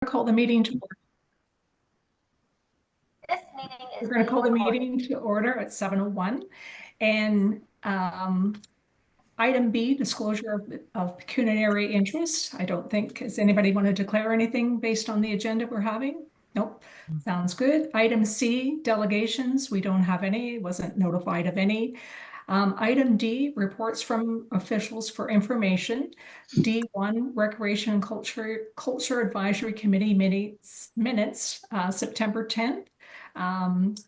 Call the meeting to order. This meeting is We're going to call the recorded. meeting to order at 7:01. And item B, disclosure of pecuniary interest. I don't think, does anybody want to declare anything based on the agenda we're having? Nope. Sounds good. Item C, delegations. We don't have any, wasn't notified of any. Item D, reports from officials for information. D1, Recreation and Culture Advisory Committee minutes, September 10th.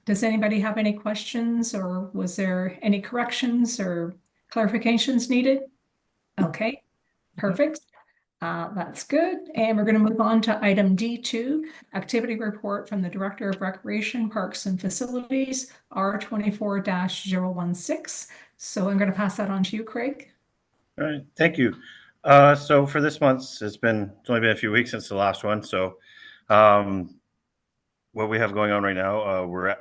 Does anybody have any questions, or was there any corrections or clarifications needed? Okay, perfect. That's good. And we're going to move on to item D2, activity report from the Director of Recreation, Parks and Facilities, R24-016. So I'm going to pass that on to you, Craig. All right, thank you. So for this month, it's only been a few weeks since the last one. So what we have going on right now, we're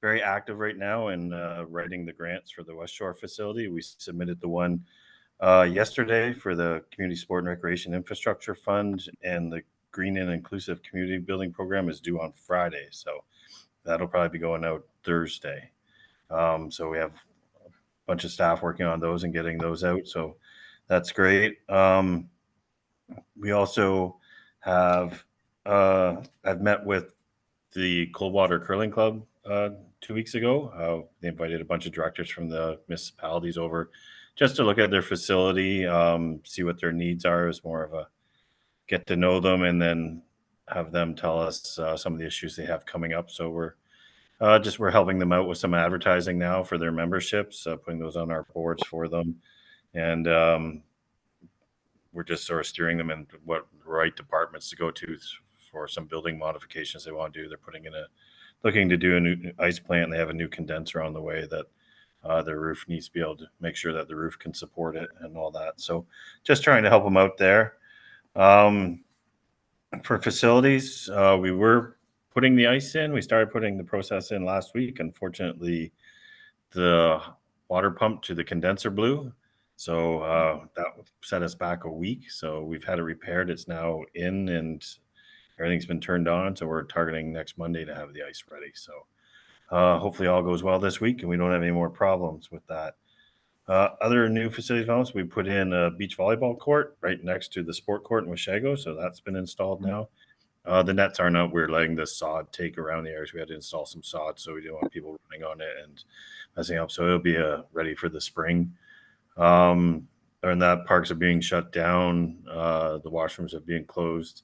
very active right now in writing the grants for the West Shore facility. We submitted the one yesterday for the Community Sport and Recreation Infrastructure Fund, and the Green and Inclusive Community Building Program is due on Friday. So that'll probably be going out Thursday. So we have a bunch of staff working on those and getting those out. So that's great. We also have I've met with the Coldwater Curling Club 2 weeks ago. They invited a bunch of directors from the municipalities over just to look at their facility, see what their needs are. It's more of a get to know them and then have them tell us some of the issues they have coming up. So we're helping them out with some advertising now for their memberships, putting those on our boards for them. And we're just sort of steering them in what right departments to go to for some building modifications they want to do. They're looking to do a new ice plant. They have a new condenser on the way that their roof needs to be able to make sure that the roof can support it and all that. So just trying to help them out there. For facilities, we were putting the ice in. We started putting the process in last week. Unfortunately, the water pump to the condenser blew. So that set us back a week. So we've had it repaired. It's now in and everything's been turned on. So we're targeting next Monday to have the ice ready. So hopefully all goes well this week and we don't have any more problems with that. Other new facility developments, we put in a beach volleyball court right next to the sport court in Washego. So that's been installed now. The nets aren't out. We're letting the sod take around the areas. We had to install some sod, so we didn't want people running on it and messing up. So it'll be ready for the spring. And that parks are being shut down. The washrooms are being closed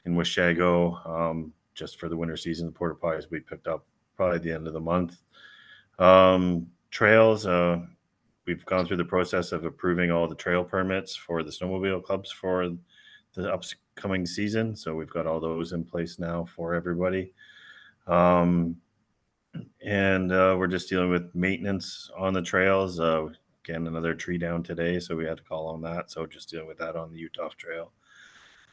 in Washego just for the winter season. The porta potties we picked up probably at the end of the month. Trails, we've gone through the process of approving all the trail permits for the snowmobile clubs for the upcoming season. So we've got all those in place now for everybody. And we're just dealing with maintenance on the trails. Again, another tree down today, so we had to call on that. So just dealing with that on the Utah Trail.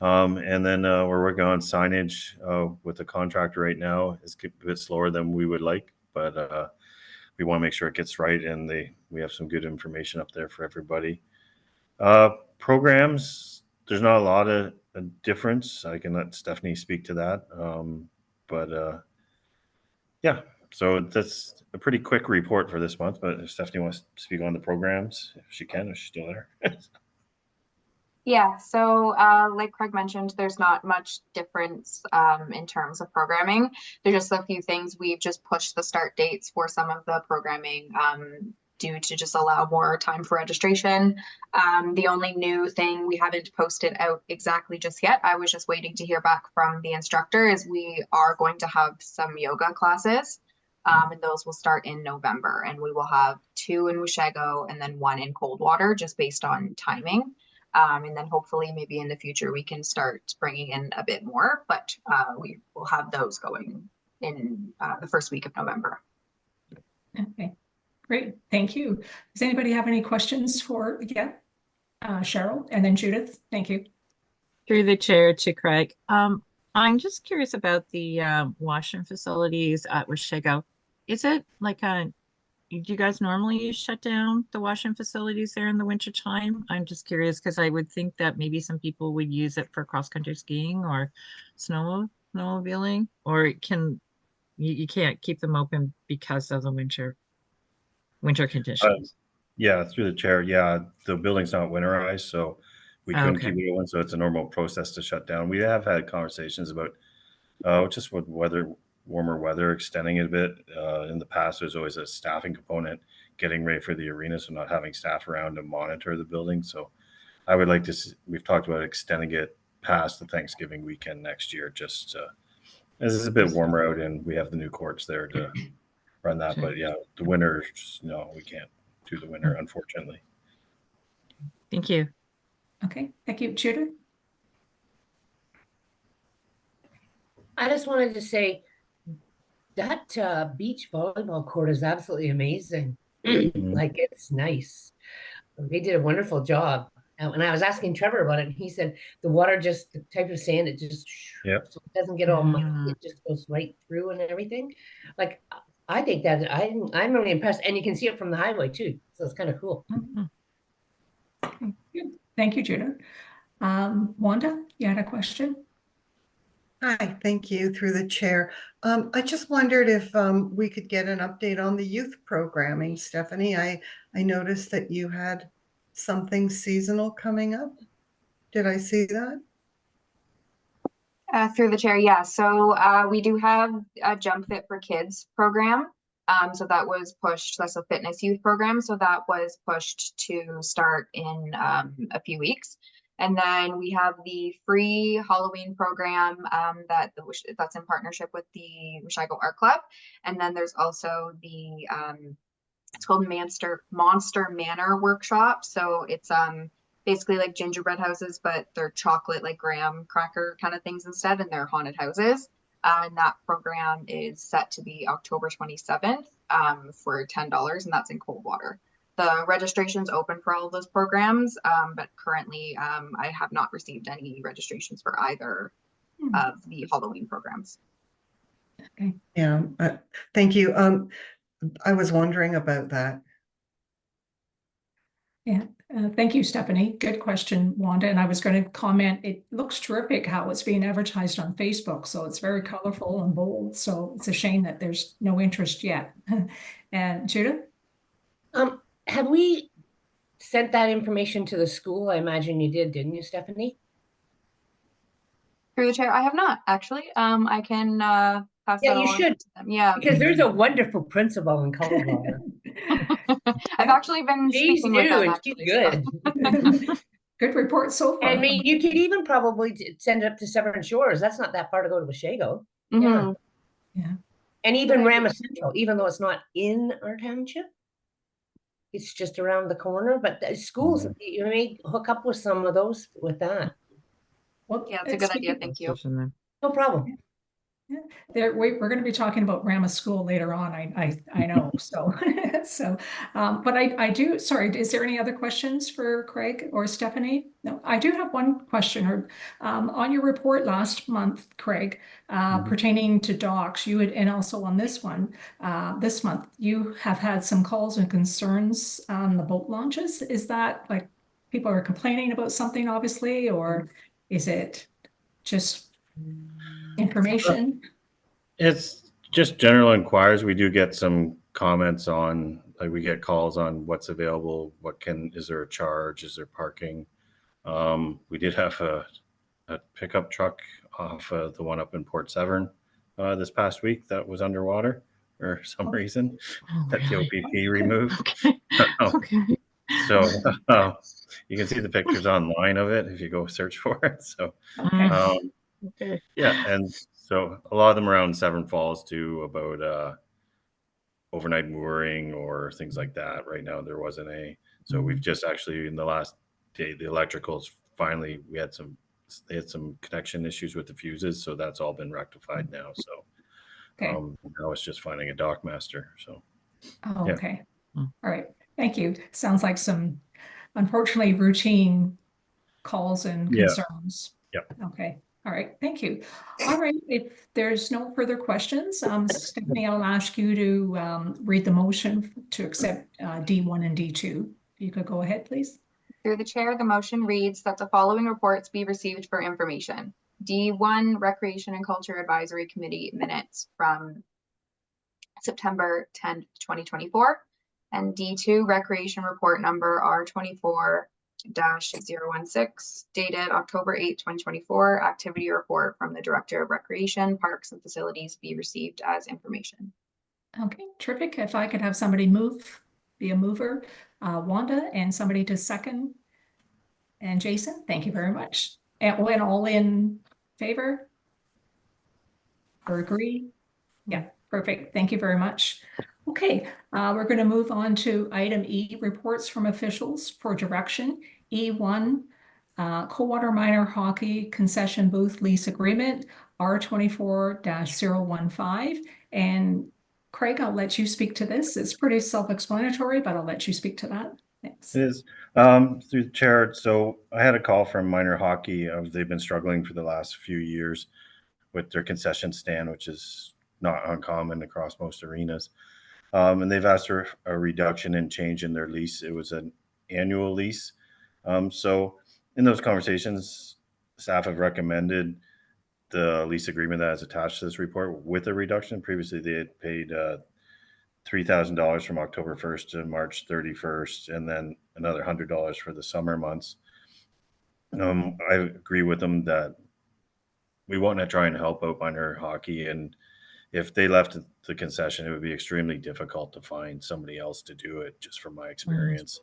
And then we're working on signage with the contractor right now. It's a bit slower than we would like, but we want to make sure it gets right, and we have some good information up there for everybody. Programs, there's not a lot of difference. I can let Stephanie speak to that. Yeah, so that's a pretty quick report for this month, but if Stephanie wants to speak on the programs, if she can, if she's still there. Yeah, so like Craig mentioned, there's not much difference in terms of programming. There's just a few things. We've just pushed the start dates for some of the programming due to just allow more time for registration. The only new thing we haven't posted out exactly just yet, I was just waiting to hear back from the instructor, is we are going to have some yoga classes. And those will start in November, and we will have 2 in Washego and then 1 in Coldwater, just based on timing. And then hopefully maybe in the future we can start bringing in a bit more, but we will have those going in the first week of November. Okay, great. Thank you. Does anybody have any questions for Cheryl and then Judith? Thank you. Through the chair to Craig. I'm just curious about the washroom facilities at Washego. Is it like a do you guys normally shut down the washing facilities there in the winter time? I'm just curious because I would think that maybe some people would use it for cross-country skiing or snowmobiling, or you can't keep them open because of the winter conditions. Yeah, through the chair. Yeah, the building's not winterized, so we couldn't Okay. keep it open. So it's a normal process to shut down. We have had conversations about just with warmer weather, extending it a bit. In the past, there's always a staffing component, getting ready for the arena, so not having staff around to monitor the building. So I would like to. We've talked about extending it past the Thanksgiving weekend next year, just as it's a bit warmer out, and we have the new courts there to run that. Sure. But yeah, the winter, no, we can't do the winter, unfortunately. Thank you. Okay, thank you. Judith? I just wanted to say that beach volleyball court is absolutely amazing. Like, it's nice. They did a wonderful job. And I was asking Trevor about it, and he said the water, just the type of sand, it just so it doesn't get all muddy, it just goes right through and everything. Like, I think that I'm really impressed, and you can see it from the highway too, so it's kind of cool. Thank you, Judith. Wanda, you had a question? Hi, thank you through the chair. I just wondered if we could get an update on the youth programming, Stephanie. I noticed that you had something seasonal coming up. Did I see that? Through the chair, yeah. So we do have a Jump Fit for Kids program. So that was pushed. That's a fitness youth program. So that was pushed to start in a few weeks. And then we have the free Halloween program that's in partnership with the Washego Art Club. And then there's also the it's called Monster Manor Workshop. So it's basically like gingerbread houses, but they're chocolate, like graham cracker kind of things instead, and they're haunted houses. And that program is set to be October 27th for $10, and that's in Coldwater. The registration's open for all of those programs, but currently I have not received any registrations for either of the Halloween programs. Okay. Yeah, thank you. I was wondering about that. Yeah, thank you, Stephanie. Good question, Wanda. And I was going to comment, it looks terrific how it's being advertised on Facebook. So it's very colorful and bold. So it's a shame that there's no interest yet. And Judith? Have we sent that information to the school? I imagine you did, didn't you, Stephanie? Through the chair, I have not actually. I can pass that you along should. to them. Yeah, Because there's a wonderful principal in Coldwater. I've actually been She's speaking with new them. and Actually, she's good. Good report so far. I mean, you could even probably send it up to Severn Shores. That's not that far to go to Washego. Mm-hmm. Yeah. And even Rama Central, even though it's not in our township, it's just around the corner. But the schools, you may hook up with some of those with that. Well, Yeah, it's a good idea. Thank you. No problem. Yeah. We're going to be talking about Rama School later on. I know. So, but I do. Sorry, is there any other questions for Craig or Stephanie? No, I do have one question. On your report last month, Craig, pertaining to docks, you had, and also on this one, this month, you have had some calls and concerns on the boat launches. Is that like people are complaining about something, obviously, or is it just information? It's just general inquiries. We do get some comments on, like, we get calls on what's available, is there a charge, is there parking? We did have a pickup truck off the one up in Port Severn this past week that was underwater for some reason that the OPP removed. Okay. So you can see the pictures online of it if you go search for it. So Okay. yeah, and so a lot of them around Severn Falls too, about overnight mooring or things like that. Right now there wasn't any. So we've just actually, in the last day, the electricals finally, they had some connection issues with the fuses, so that's all been rectified now. So now it's just finding a dock master. So okay. All right. Thank you. Sounds like some, unfortunately, routine calls and concerns. Yep. Okay. All right, thank you. All right, if there's no further questions, Stephanie, I'll ask you to read the motion to accept D1 and D2. You could go ahead, please. Through the chair, the motion reads that the following reports be received for information. D1, Recreation and Culture Advisory Committee minutes from September 10th, 2024. And D2, Recreation Report number R24-016, dated October 8th, 2024. Activity report from the Director of Recreation, Parks and Facilities be received as information. Okay, terrific. If I could have somebody be a mover, Wanda, and somebody to second. And Jason, thank you very much. And when all in favor? Or agree? Yeah, perfect. Thank you very much. Okay, we're going to move on to item E, reports from officials for direction. E1, Coldwater Minor Hockey Concession Booth Lease Agreement, R24-015. And Craig, I'll let you speak to this. It's pretty self-explanatory, but I'll let you speak to that. Thanks. It is. Through the chair, so I had a call from minor hockey. They've been struggling for the last few years with their concession stand, which is not uncommon across most arenas. And they've asked for a reduction and change in their lease. It was an annual lease. So in those conversations, staff have recommended the lease agreement that is attached to this report with a reduction. Previously, they had paid $3,000 from October 1st to March 31st, and then another $100 for the summer months. I agree with them that we want to try and help out minor hockey, and if they left the concession, it would be extremely difficult to find somebody else to do it, just from my experience.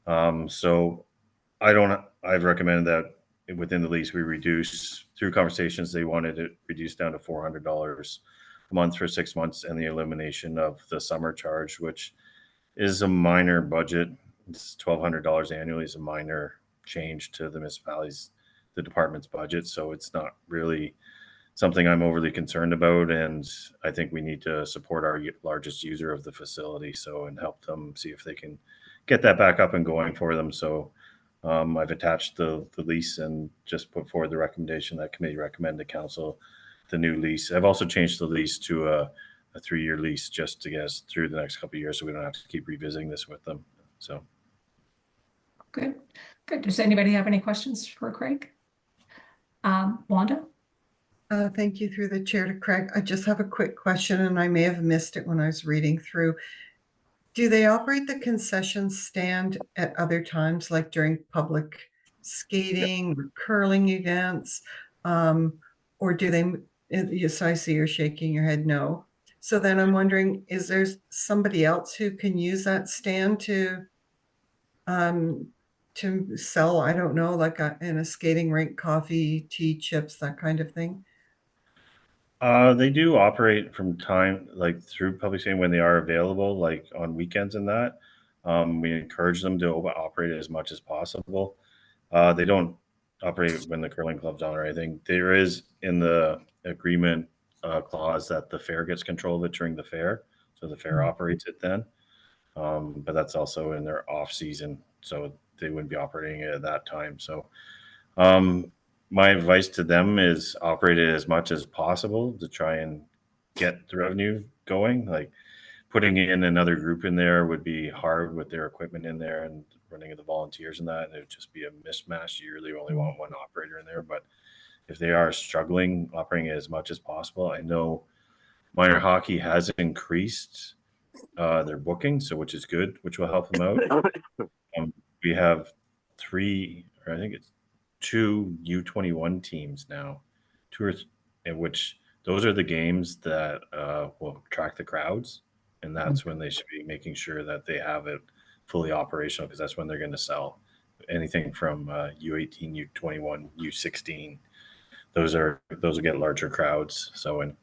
So I've recommended that within the lease we reduce, through conversations they wanted it reduced down to $400 a month for 6 months, and the elimination of the summer charge, which is a minor budget. It's $1,200 annually, is a minor change to the municipality's, the department's budget. So it's not really something I'm overly concerned about. And I think we need to support our largest user of the facility, and help them see if they can get that back up and going for them. So I've attached the lease and just put forward the recommendation that committee recommend to council the new lease. I've also changed the lease to a 3-year lease just to get us through the next couple of years, so we don't have to keep revisiting this with them. So good. Does anybody have any questions for Craig? Wanda? Thank you, through the chair, to Craig. I just have a quick question, and I may have missed it when I was reading through. Do they operate the concession stand at other times, like during public skating or curling events? Or do they, yes, I see you're shaking your head no. So then I'm wondering, is there somebody else who can use that stand to sell, I don't know, like in a skating rink, coffee, tea, chips, that kind of thing? They do operate from time, like through public skating when they are available, like on weekends and that. We encourage them to operate as much as possible. They don't operate when the curling club's on or anything. There is in the agreement clause that the fair gets control of it during the fair. So the fair operates it then. But that's also in their off season, so they wouldn't be operating it at that time. So my advice to them is operate it as much as possible to try and get the revenue going. Like putting in another group in there would be hard with their equipment in there and running of the volunteers and that. And it would just be a mismatch. You really only want one operator in there. But if they are struggling, operating it as much as possible. I know minor hockey has increased their booking, so which is good, which will help them out. We have 3, or I think it's 2 U21 teams now, in which those are the games that will attract the crowds, and that's when they should be making sure that they have it fully operational, because that's when they're going to sell anything from U18, U21, U16. Those will get larger crowds. So, and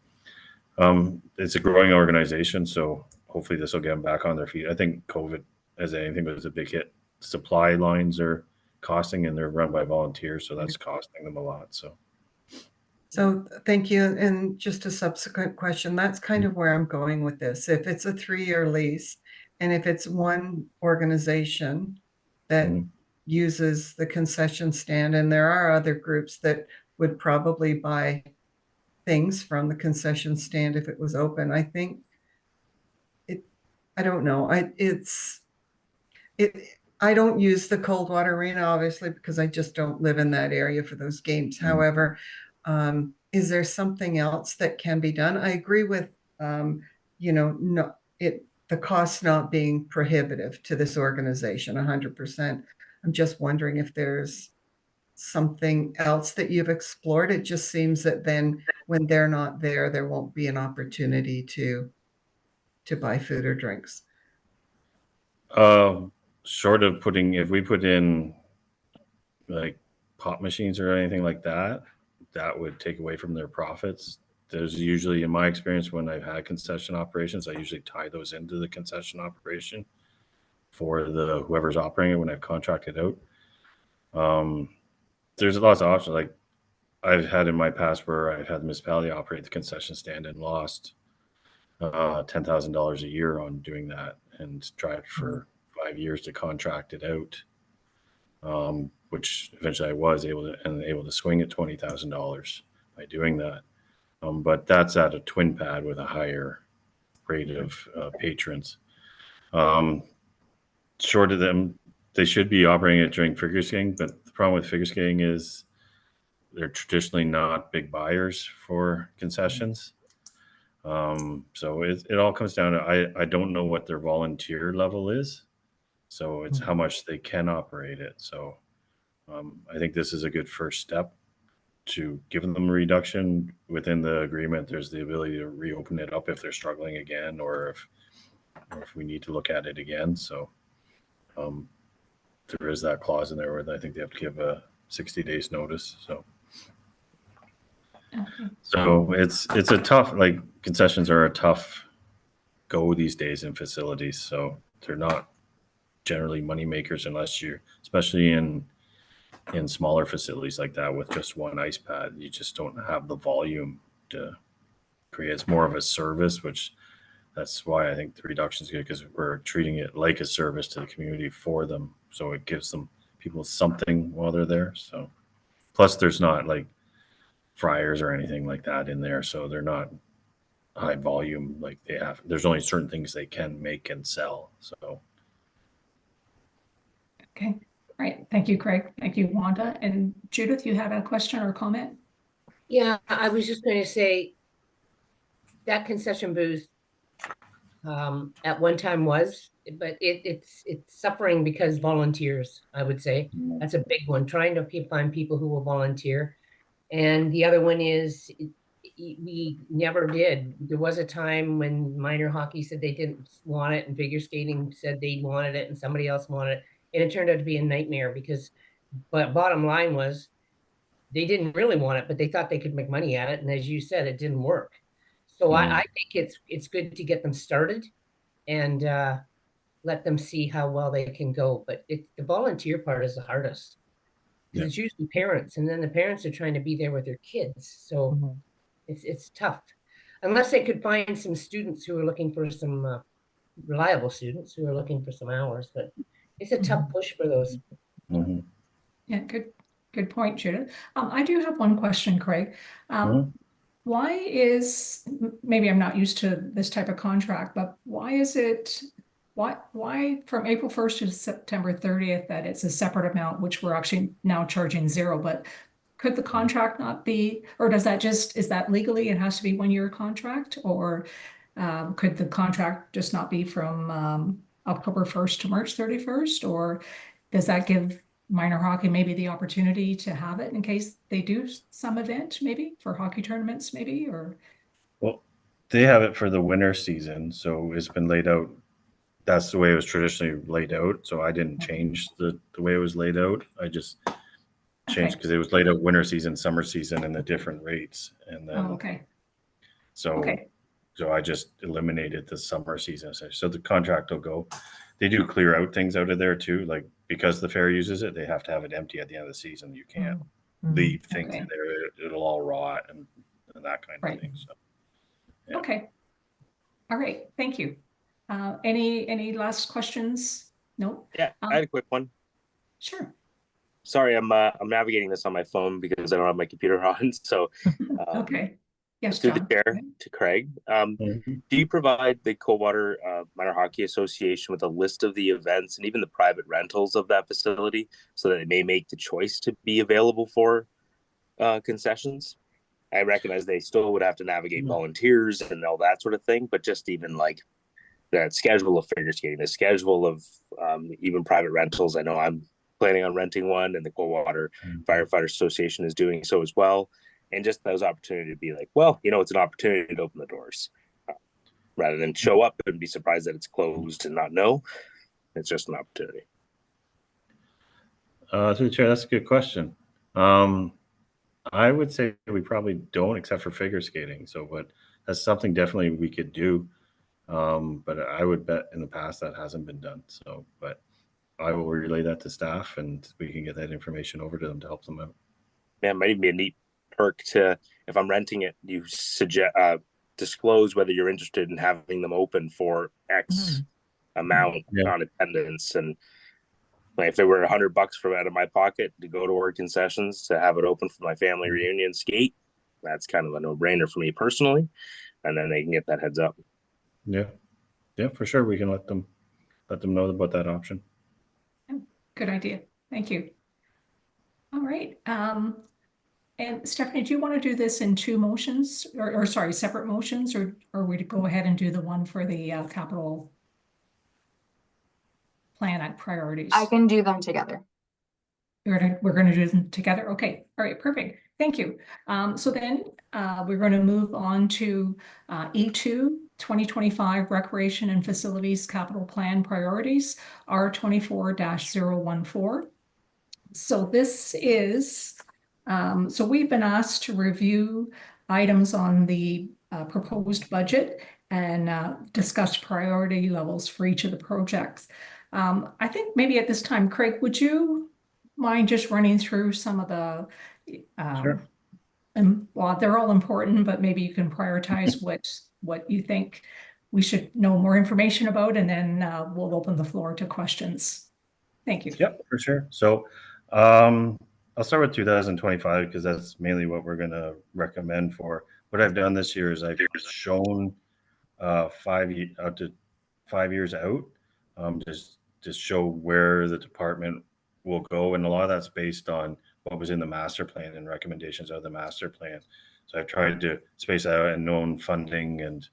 it's a growing organization, so hopefully this will get them back on their feet. I think COVID, as anything, was a big hit. Supply lines are costing, and they're run by volunteers, so that's costing them a lot. So Thank you. And just a subsequent question, that's kind of where I'm going with this. If it's a 3-year lease, and if it's one organization that uses the concession stand, and there are other groups that would probably buy things from the concession stand if it was open. I think I don't know. I don't use the Coldwater Arena, obviously, because I just don't live in that area for those games. However, is there something else that can be done? I agree with, the cost not being prohibitive to this organization, 100%. I'm just wondering if there's something else that you've explored. It just seems that then when they're not there, there won't be an opportunity to buy food or drinks. Short of putting, if we put in like pop machines or anything like that, that would take away from their profits. There's usually, in my experience, when I've had concession operations, I usually tie those into the concession operation for the whoever's operating it when I've contracted out. There's lots of options. Like I've had in my past where I've had the municipality operate the concession stand and lost $10,000 a year on doing that, and tried for 5 years to contract it out, which eventually I was able to swing at $20,000 by doing that. But that's at a twin pad with a higher rate of patrons. Short of them, they should be operating it during figure skating, but the problem with figure skating is they're traditionally not big buyers for concessions. So it all comes down to, I don't know what their volunteer level is. So it's how much they can operate it. So I think this is a good first step to giving them a reduction within the agreement. There's the ability to reopen it up if they're struggling again, or if we need to look at it again. So there is that clause in there where I think they have to give a 60 days notice. So. Okay. So it's a tough, like concessions are a tough go these days in facilities. So they're not generally money makers unless you're, especially in smaller facilities like that with just one ice pad, you just don't have the volume to create. It's more of a service, which that's why I think the reduction is good, because we're treating it like a service to the community for them. So it gives them people something while they're there. So plus there's not like fryers or anything like that in there, so they're not high volume like they have. There's only certain things they can make and sell. So Okay. All right. Thank you, Craig. Thank you, Wanda. And Judith, you had a question or comment? Yeah, I was just going to say that concession booth at one time was, but it's suffering because volunteers, I would say. That's a big one, trying to find people who will volunteer. And the other one is we never did. There was a time when minor hockey said they didn't want it, and figure skating said they wanted it, and somebody else wanted it. And it turned out to be a nightmare because, but bottom line was they didn't really want it, but they thought they could make money at it. And as you said, it didn't work. So I think it's good to get them started and let them see how well they can go. But the volunteer part is the hardest. Because it's usually parents, and then the parents are trying to be there with their kids. So it's tough. Unless they could find some students who are looking for some reliable students who are looking for some hours, but it's a tough push for those. Yeah, good point, Judith. I do have one question, Craig. Why is, maybe I'm not used to this type of contract, but why is it, why from April 1st to September 30th that it's a separate amount, which we're actually now charging zero, but could the contract not be, or does that just, is that legally it has to be 1 year contract, or could the contract just not be from October 1st to March 31st, or does that give minor hockey maybe the opportunity to have it in case they do some event, maybe for hockey tournaments, maybe, or? Well, they have it for the winter season, so it's been laid out. That's the way it was traditionally laid out. So I didn't change the way it was laid out. I just changed because it was laid out winter season, summer season, and the different rates. And then, so I just eliminated the summer season. So the contract will go. They do clear out things out of there too, like because the fair uses it, they have to have it empty at the end of the season. You can't leave things in there; it'll all rot and that kind of thing. So, yeah. Okay, all right, thank you. Any last questions? No. Yeah, I had a quick one. Sure. Sorry, I'm navigating this on my phone because I don't have my computer on. So, Okay. Yes, through the John. chair to Craig, Mhm. do you provide the Coldwater Minor Hockey Association with a list of the events and even the private rentals of that facility so that they may make the choice to be available for concessions? I recognize they still would have to navigate volunteers and all that sort of thing, but just even like that schedule of figure skating, the schedule of even private rentals. I know I'm planning on renting one, and the Coldwater Firefighter Association is doing so as well. And just those opportunity to be like, well, it's an opportunity to open the doors rather than show up and be surprised that it's closed and not know. It's just an opportunity. Through the chair, that's a good question. I would say we probably don't, except for figure skating. So, but that's something definitely we could do. But I would bet in the past that hasn't been done. So, but I will relay that to staff, and we can get that information over to them to help them out. Yeah, it might even be a neat perk to, if I'm renting it, you suggest disclose whether you're interested in having them open for X amount on attendance, and like if there were $100 from out of my pocket to go to our concessions to have it open for my family reunion skate, that's kind of a no-brainer for me personally, and then they can get that heads up. Yeah, for sure. We can let them know about that option. Good idea. Thank you. All right. And Stephanie, do you want to do this in two motions or sorry, separate motions, or we to go ahead and do the one for the capital plan at priorities? I can do them together. We're going to do them together. Okay. All right. Perfect. Thank you. So then we're going to move on to E2 2025 Recreation and Facilities Capital Plan Priorities R24-014. So this is, so we've been asked to review items on the proposed budget and discuss priority levels for each of the projects. I think maybe at this time, Craig, would you mind just running through some of the, Sure. and well, they're all important, but maybe you can prioritize what you think we should know more information about, and then we'll open the floor to questions. Thank you. Yep, for sure. So I'll start with 2025 because that's mainly what we're going to recommend for. What I've done this year is I've shown 5 years out, just show where the department will go, and a lot of that's based on what was in the master plan and recommendations of the master plan. So I've tried to space out and known funding and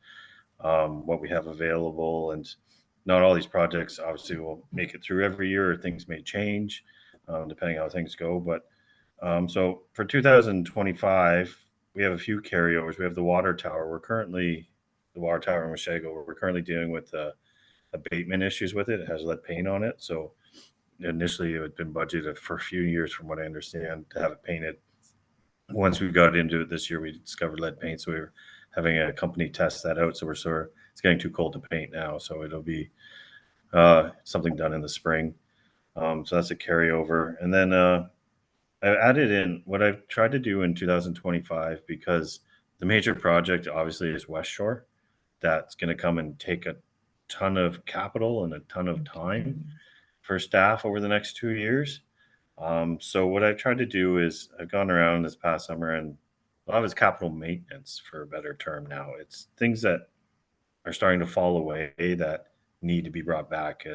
what we have available, and not all these projects obviously will make it through every year, or things may change depending how things go. But so for 2025, we have a few carryovers. We have the water tower. The water tower in Washego, we're currently dealing with abatement issues with it. It has lead paint on it. So initially it had been budgeted for a few years, from what I understand, to have it painted. Once we got into it this year, we discovered lead paint. So we were having a company test that out. So it's getting too cold to paint now. So it'll be something done in the spring. So that's a carryover. And then I added in what I've tried to do in 2025, because the major project obviously is West Shore. That's going to come and take a ton of capital and a ton of time for staff over the next 2 years. So what I've tried to do is I've gone around this past summer, and a lot of it's capital maintenance, for a better term now. It's things that are starting to fall away that need to be brought back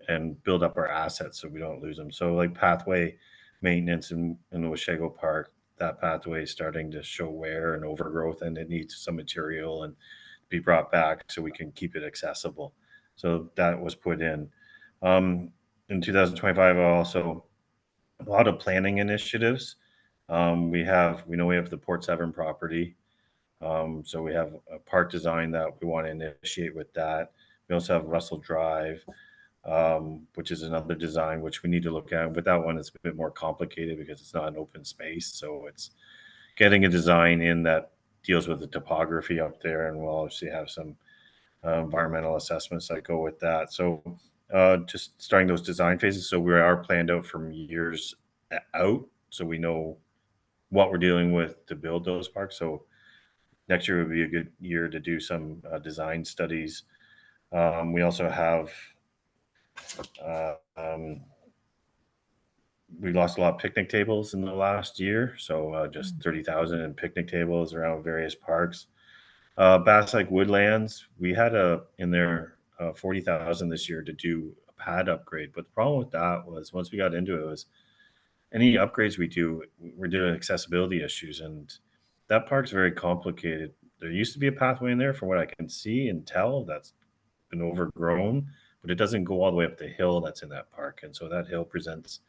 and build up our assets so we don't lose them. So like pathway maintenance in the Washego Park, that pathway is starting to show wear and overgrowth, and it needs some material and be brought back so we can keep it accessible. So that was put in. In 2025, also a lot of planning initiatives. We know we have the Port Severn property. So we have a park design that we want to initiate with that. We also have Russell Drive, which is another design which we need to look at. But that one is a bit more complicated because it's not an open space. So it's getting a design in that deals with the topography up there, and we'll obviously have some environmental assessments that go with that. So just starting those design phases. So we are planned out from years out, so we know what we're dealing with to build those parks. So next year would be a good year to do some design studies. We also have we lost a lot of picnic tables in the last year. So just 30,000 in picnic tables around various parks. Bass Lake Woodlands, we had in there 40,000 this year to do a pad upgrade. But the problem with that was once we got into it was any upgrades we do, we're doing accessibility issues, and that park's very complicated. There used to be a pathway in there from what I can see and tell that's been overgrown, but it doesn't go all the way up the hill that's in that park. And so that hill presents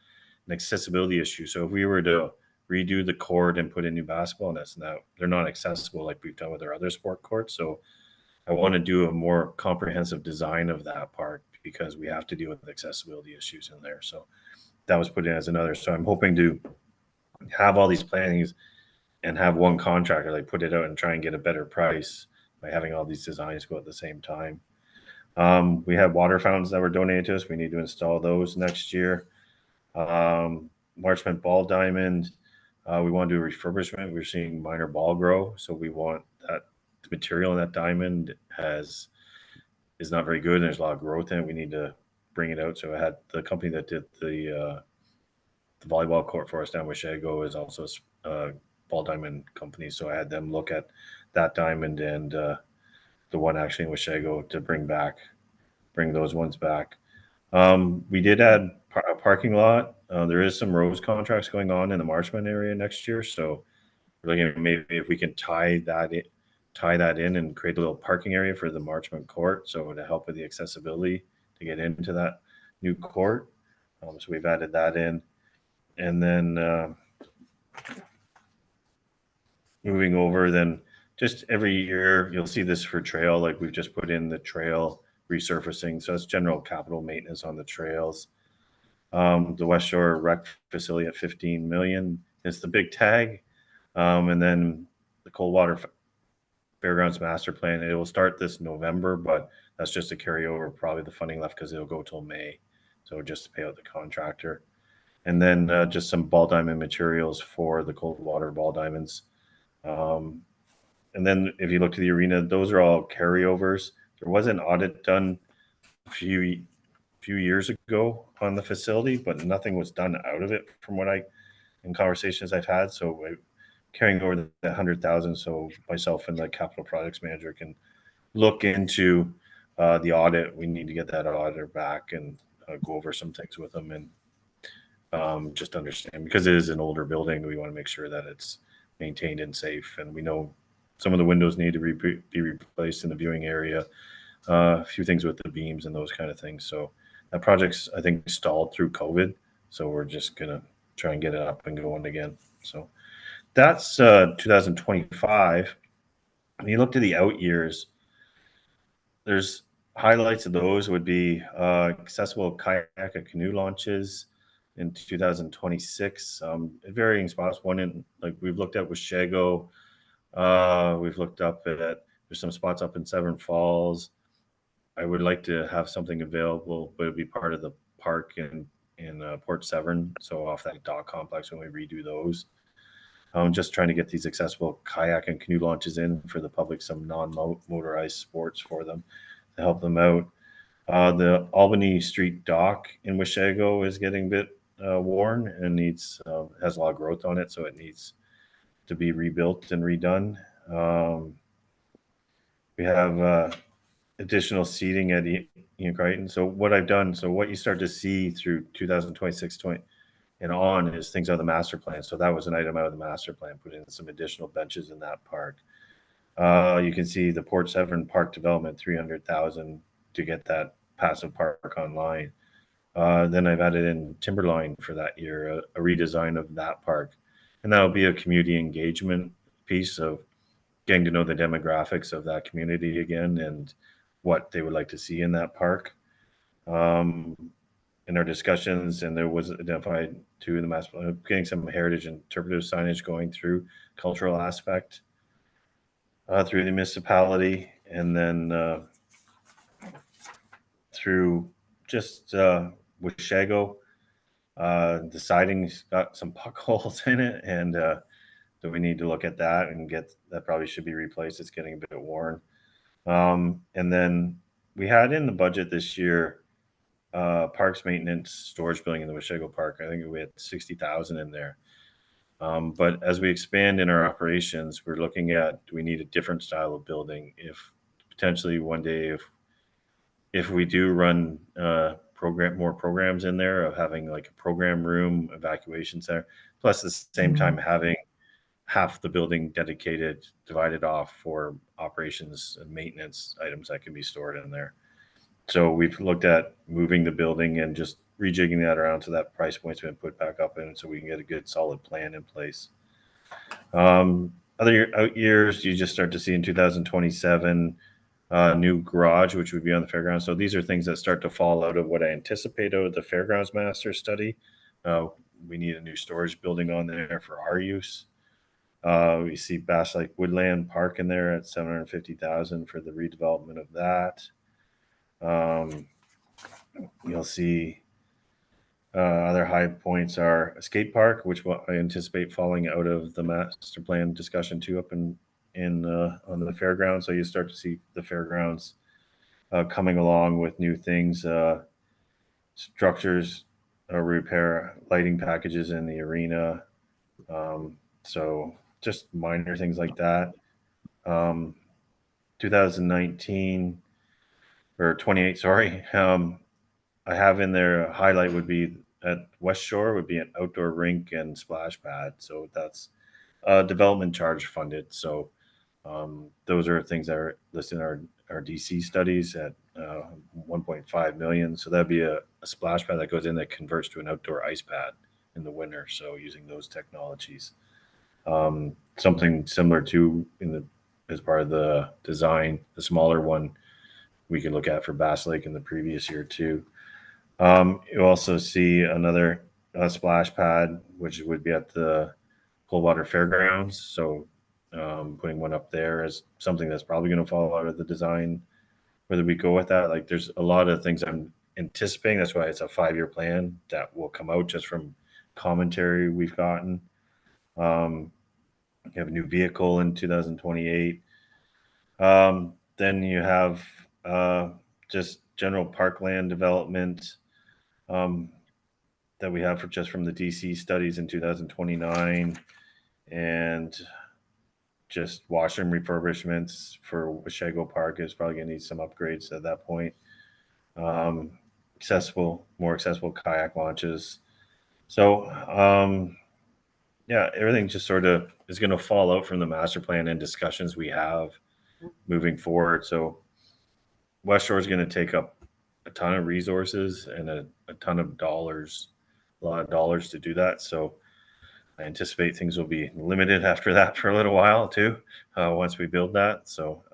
an accessibility issue. So if we were to redo the court and put in new basketball nets, now they're not accessible like we've done with our other sport courts. So I want to do a more comprehensive design of that park because we have to deal with accessibility issues in there. So that was put in as another. So I'm hoping to have all these plannings and have one contractor like put it out and try and get a better price by having all these designs go at the same time. We have water fountains that were donated to us. We need to install those next year. Marchment ball diamond. We want to do a refurbishment. We're seeing minor ball grow. So we want that the material in that diamond is not very good and there's a lot of growth in it. We need to bring it out. So I had the company that did the volleyball court for us down Washago is also a ball diamond company. So I had them look at that diamond and the one actually in Washago to bring those ones back. We did add a parking lot. There is some roads contracts going on in the Marchman area next year. So we're looking at maybe if we can tie that in and create a little parking area for the Marchman court. So to help with the accessibility to get into that new court. So we've added that in. And then moving over, then just every year you'll see this for trail, like we've just put in the trail resurfacing. So it's general capital maintenance on the trails. The West Shore Rec facility at 15 million is the big tag. And then the Coldwater Fairgrounds master plan, it will start this November, but that's just a carryover, probably the funding left because it'll go till May. So just to pay out the contractor. And then just some ball diamond materials for the Coldwater ball diamonds. And then if you look to the arena, those are all carryovers. There was an audit done a few years ago on the facility, but nothing was done out of it from what in conversations I've had. So carrying over the 100,000, so myself and the capital projects manager can look into the audit. We need to get that auditor back and go over some things with them and just understand, because it is an older building, we want to make sure that it's maintained and safe. And we know some of the windows need to be replaced in the viewing area, a few things with the beams and those kind of things. So that project's, I think, stalled through COVID. So we're just going to try and get it up and going again. So that's 2025. When you look to the out years, there's highlights of those would be accessible kayak and canoe launches in 2026. Varying spots. One in, like we've looked at Washago. We've looked up at, there's some spots up in Severn Falls. I would like to have something available, but it'd be part of the park in Port Severn. So off that dock complex when we redo those. Just trying to get these accessible kayak and canoe launches in for the public, some non-motorized sports for them to help them out. The Albany Street dock in Washago is getting a bit worn and needs has a lot of growth on it, so it needs to be rebuilt and redone. We have additional seating at Ian Crichton. So what I've done, so what you start to see through 2026 and on is things on the master plan. So that was an item out of the master plan, put in some additional benches in that park. You can see the Port Severn Park development, 300,000 to get that passive park online. Then I've added in Timberline for that year, a redesign of that park. And that'll be a community engagement piece of getting to know the demographics of that community again and what they would like to see in that park. In our discussions, and there was identified too in the master plan, getting some heritage interpretive signage going through cultural aspect through the municipality, and then through just Washago. The siding's got some puck holes in it, and so we need to look at that and get that. Probably should be replaced. It's getting a bit worn. And then we had in the budget this year parks maintenance storage building in the Washego Park. I think we had 60,000 in there. But as we expand in our operations, we're looking at, do we need a different style of building? If potentially one day, if we do run more programs in there, of having like a program room, evacuation center, plus at the same time having half the building dedicated, divided off for operations and maintenance items that can be stored in there. So we've looked at moving the building and just rejigging that around so that price point's been put back up in, so we can get a good solid plan in place. Other out years, you just start to see in 2027, new garage, which would be on the fairgrounds. So these are things that start to fall out of what I anticipate out of the fairgrounds master study. We need a new storage building on there for our use. We see Bass Lake Woodland Park in there at 750,000 for the redevelopment of that. You'll see other high points are a skate park, which I anticipate falling out of the master plan discussion too, up on the fairgrounds. So you start to see the fairgrounds coming along with new things, structures, repair, lighting packages in the arena. So just minor things like that. 2019 or 28, sorry. I have in there a highlight would be at West Shore would be an outdoor rink and splash pad. So that's development charge funded. So those are things that are listed in our DC studies at 1.5 million. So that'd be a splash pad that goes in that converts to an outdoor ice pad in the winter. So using those technologies. Something similar to as part of the design, the smaller one we could look at for Bass Lake in the previous year too. You also see another splash pad, which would be at the Coldwater Fairgrounds. So putting one up there is something that's probably going to fall out of the design. Whether we go with that, like there's a lot of things I'm anticipating. That's why it's a 5-year plan that will come out just from commentary we've gotten. You have a new vehicle in 2028. Then you have just general parkland development that we have from the DC studies in 2029, and just washroom refurbishments for Washego Park is probably going to need some upgrades at that point. More accessible kayak launches. So yeah, everything just sort of is going to fall out from the master plan and discussions we have moving forward. So West Shore is going to take up a ton of resources and a ton of dollars, a lot of dollars to do that. So I anticipate things will be limited after that for a little while too, once we build that. So,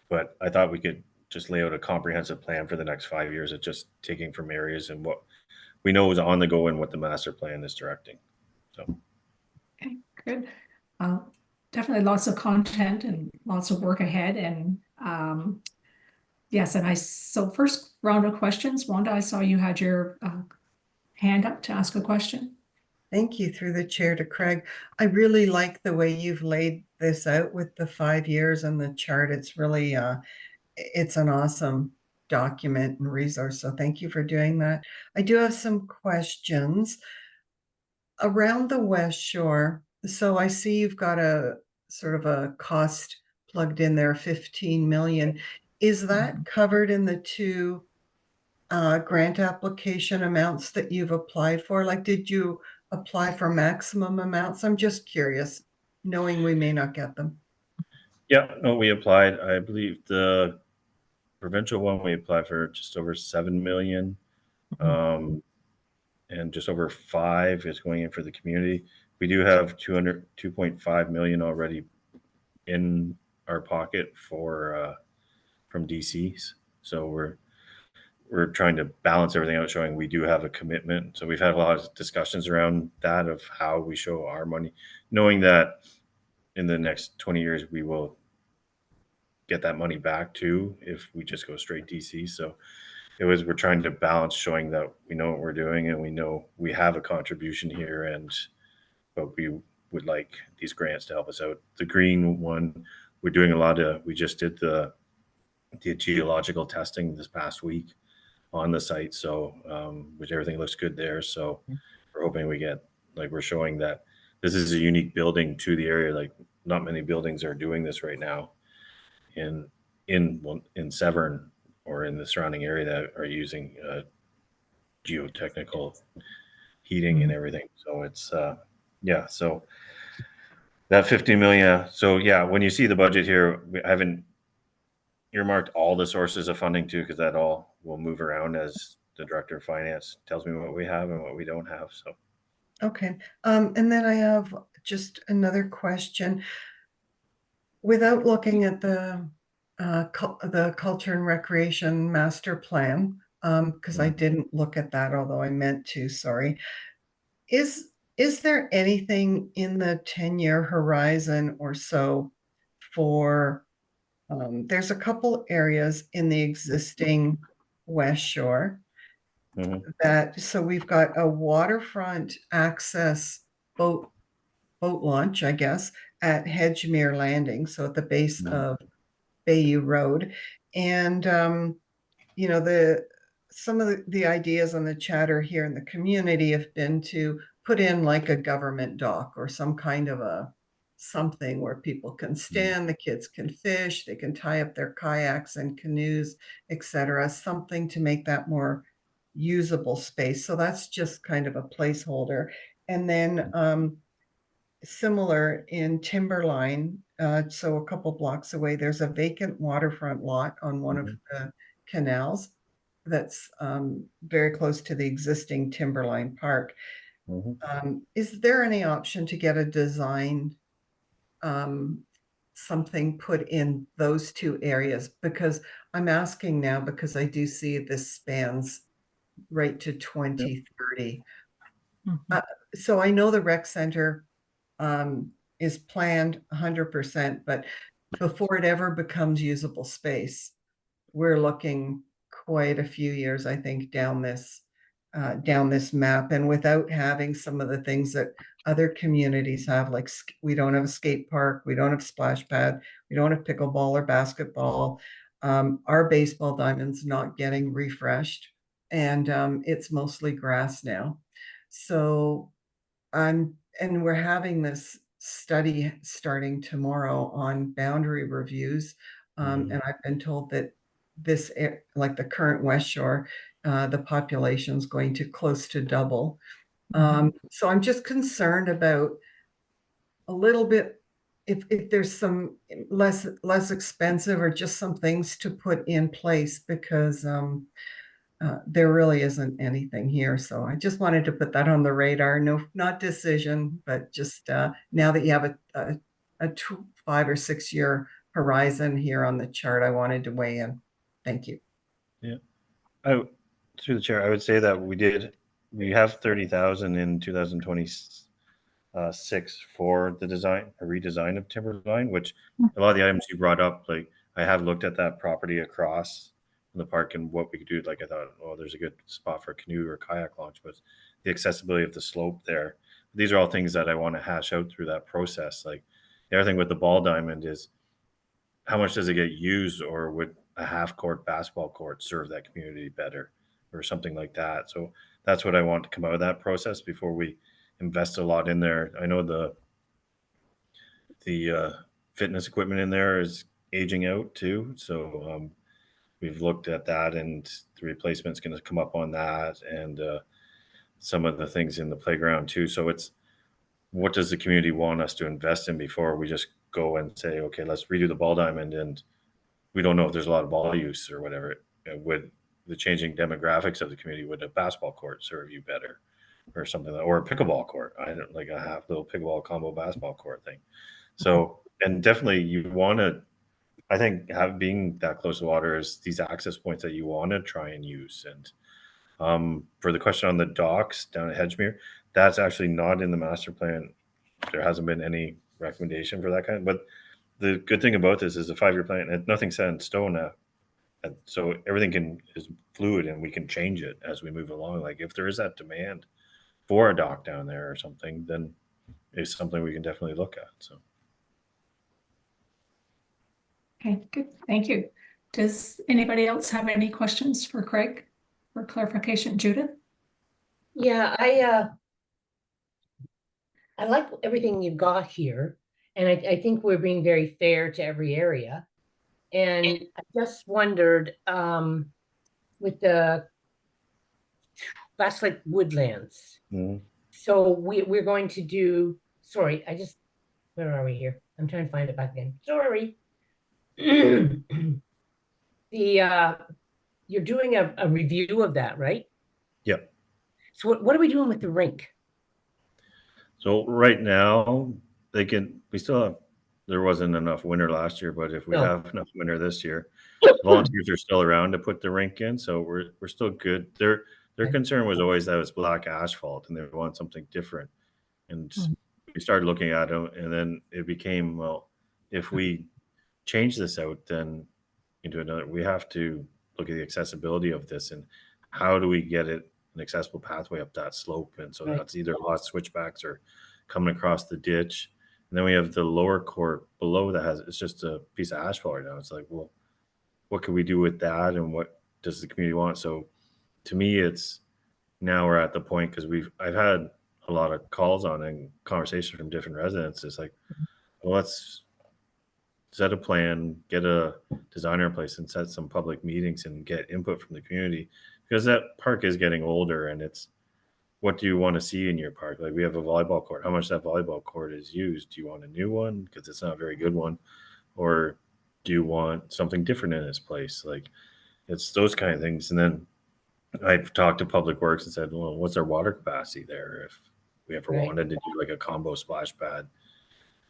but I thought we could just lay out a comprehensive plan for the next 5 years of just taking from areas and what we know is on the go and what the master plan is directing. So, okay, good. Definitely lots of content and lots of work ahead. And yes, and so first round of questions. Wanda, I saw you had your hand up to ask a question. Thank you through the chair to Craig. I really like the way you've laid this out with the 5 years and the chart. It's really, it's an awesome document and resource. So thank you for doing that. I do have some questions around the West Shore. So I see you've got a sort of a cost plugged in there, 15 million. Is that covered in the 2 grant application amounts that you've applied for? Like, did you apply for maximum amounts? I'm just curious, knowing we may not get them. yeah, no, we applied. I believe the provincial one we applied for just over 7 million, and just over 5 is going in for the community. We do have 2.5 million already in our pocket for from DCs. So we're trying to balance everything out, showing we do have a commitment. So we've had a lot of discussions around that of how we show our money, knowing that in the next 20 years we will get that money back too if we just go straight DC. So we're trying to balance showing that we know what we're doing and we know we have a contribution here, but we would like these grants to help us out. The green one, we're doing we just did the geological testing this past week. on the site. So, which everything looks good there. So we're hoping we get, like, we're showing that this is a unique building to the area. Like, not many buildings are doing this right now in Severn or in the surrounding area that are using geotechnical heating and everything. So it's yeah. So that 50 million. So yeah, when you see the budget here, I haven't earmarked all the sources of funding too, because that all will move around as the director of finance tells me what we have and what we don't have. So Okay. And then I have just another question. Without looking at the culture and recreation master plan, because I didn't look at that, although I meant to, sorry. Is there anything in the 10-year horizon or so for, there's a couple areas in the existing West Shore so we've got a waterfront access boat launch, I guess, at Hedgemere Landing, so at the base of Bayou Road. And you know, some of the ideas on the chatter here in the community have been to put in like a government dock or some kind of a something where people can stand, the kids can fish, they can tie up their kayaks and canoes, etc. Something to make that more usable space. So that's just kind of a placeholder. And then similar in Timberline, so a couple blocks away, there's a vacant waterfront lot on one of the canals that's very close to the existing Timberline Park. Is there any option to get a design something put in those two areas? Because I'm asking now because I do see this spans right to 2030. So I know the rec center is planned 100%, but before it ever becomes usable space, we're looking quite a few years, I think, down this map, and without having some of the things that other communities have, like we don't have a skate park, we don't have a splash pad, we don't have pickleball or basketball. Our baseball diamond's not getting refreshed, and it's mostly grass now. So and we're having this study starting tomorrow on boundary reviews. And I've been told that this, like the current West Shore, the population is going to close to double. So I'm just concerned about a little bit, if there's some less expensive or just some things to put in place, because there really isn't anything here. So I just wanted to put that on the radar. No, not decision, but just now that you have a 5 or 6 year horizon here on the chart, I wanted to weigh in. Thank you. Yeah, through the chair, I would say that we have 30,000 in 2026 for the redesign of Timberline, which a lot of the items you brought up, like I have looked at that property across the park and what we could do. Like I thought, oh, there's a good spot for a canoe or kayak launch, but the accessibility of the slope there, these are all things that I want to hash out through that process. Like the other thing with the ball diamond is how much does it get used, or would a half court basketball court serve that community better or something like that? So that's what I want to come out of that process before we invest a lot in there. I know the fitness equipment in there is aging out too. So we've looked at that, and the replacement's going to come up on that, and some of the things in the playground too. So it's, what does the community want us to invest in before we just go and say, okay, let's redo the ball diamond, and we don't know if there's a lot of ball use or whatever. Would the changing demographics of the community, would a basketball court serve you better, or something like, or a pickleball court? I don't, like a half little pickleball combo basketball court thing. So, and definitely you want to, I think being that close to water is these access points that you want to try and use. And for the question on the docks down at Hedgemere, that's actually not in the master plan. There hasn't been any recommendation for that kind. But the good thing about this is a 5-year plan, and nothing's set in stone now. And so everything is fluid, and we can change it as we move along. Like if there is that demand for a dock down there or something, then it's something we can definitely look at. So. Okay, good. Thank you. Does anybody else have any questions for Craig? for clarification, Judith? Yeah, I like everything you've got here, and I think we're being very fair to every area. And I just wondered, with the that's like woodlands. Mhm. So we're going to do, sorry, where are we here? I'm trying to find it back again. Sorry. You're doing a review of that, right? Yep. So what are we doing with the rink? So right now we still have, there wasn't enough winter last year, but if we No. have enough winter this year, volunteers are still around to put the rink in. So we're still good. Their Okay. concern was always that it was black asphalt and they want something different. And Mhm. we started looking at it, and then it became, well, if we change this out, then into another, we have to look at the accessibility of this and how do we get it an accessible pathway up that slope. And so Right. that's either lost switchbacks or coming across the ditch. And then we have the lower court below that it's just a piece of asphalt right now. It's like, well, what can we do with that? And what does the community want? So to me, it's now we're at the point, because I've had a lot of calls on and conversations from different residents. It's like, well, let's set a plan, get a designer in place, and set some public meetings and get input from the community, because that park is getting older. And it's, what do you want to see in your park? Like, we have a volleyball court. How much that volleyball court is used? Do you want a new one because it's not a very good one, or do you want something different in its place? Like, it's those kind of things. And then I've talked to Public Works and said, well, what's our water capacity there? If we ever Right. wanted to do like a combo splash pad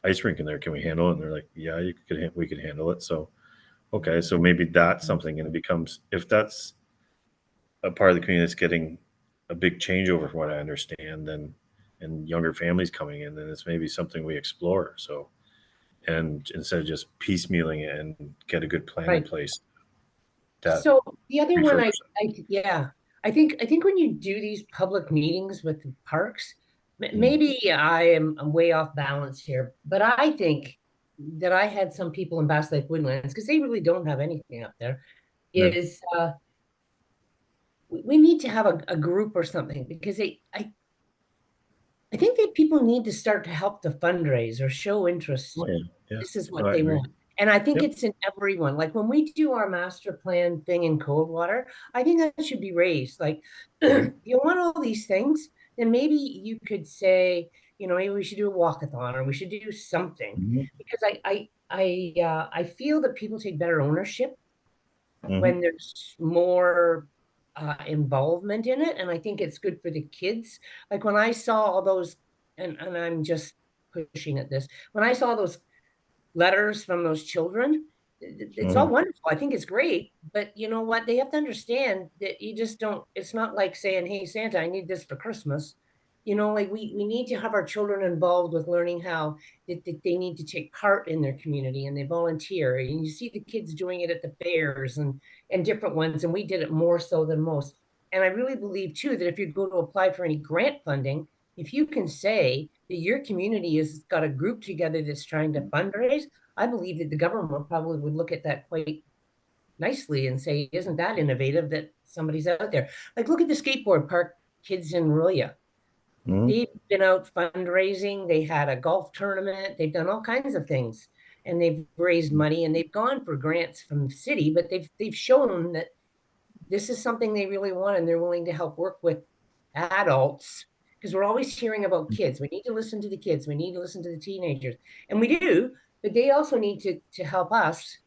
ice rink in there, can we handle it? And they're like, yeah, we could handle it. So, okay, so maybe that's something. And it becomes, if that's a part of the community that's getting a big changeover from what I understand, then, and younger families coming in, then it's maybe something we explore. So, and instead of just piecemealing it and get a good plan in Right. place. That So the other one, refurbish I think when you do these public meetings with the parks, maybe I'm way off balance here, but I think that I had some people in Bass Lake Woodlands, because they really don't have anything up there, Yeah. is we need to have a group or something, because I think that people need to start to help to fundraise or show interest. Oh, yeah. This is No, what I they agree. want. And I think Yep. it's in everyone. Like when we do our master plan thing in Coldwater, I think that should be raised. Like, you want all these things, then maybe you could say, maybe we should do a walkathon, or we should do something. Mhm. Because I feel that people take better ownership Mhm. when there's more involvement in it, and I think it's good for the kids. Like when I saw all those, and I'm just pushing at this, when I saw those letters from those children, it's all wonderful. I think it's great, but you know what? They have to understand that you just don't, it's not like saying, hey, Santa, I need this for Christmas. Like we need to have our children involved with learning how that they need to take part in their community, and they volunteer. And you see the kids doing it at the fairs and different ones, and we did it more so than most. And I really believe too that if you go to apply for any grant funding, if you can say that your community has got a group together that's trying to fundraise, I believe that the government probably would look at that quite nicely and say, isn't that innovative that somebody's out there? Like, look at the skateboard park kids in Rulia. Mhm. They've been out fundraising. They had a golf tournament. They've done all kinds of things, and they've raised money, and they've gone for grants from the city, but they've shown that this is something they really want, and they're willing to help work with adults, because we're always hearing about kids. We need to listen to the kids. We need to listen to the teenagers, and we do, but they also need to help us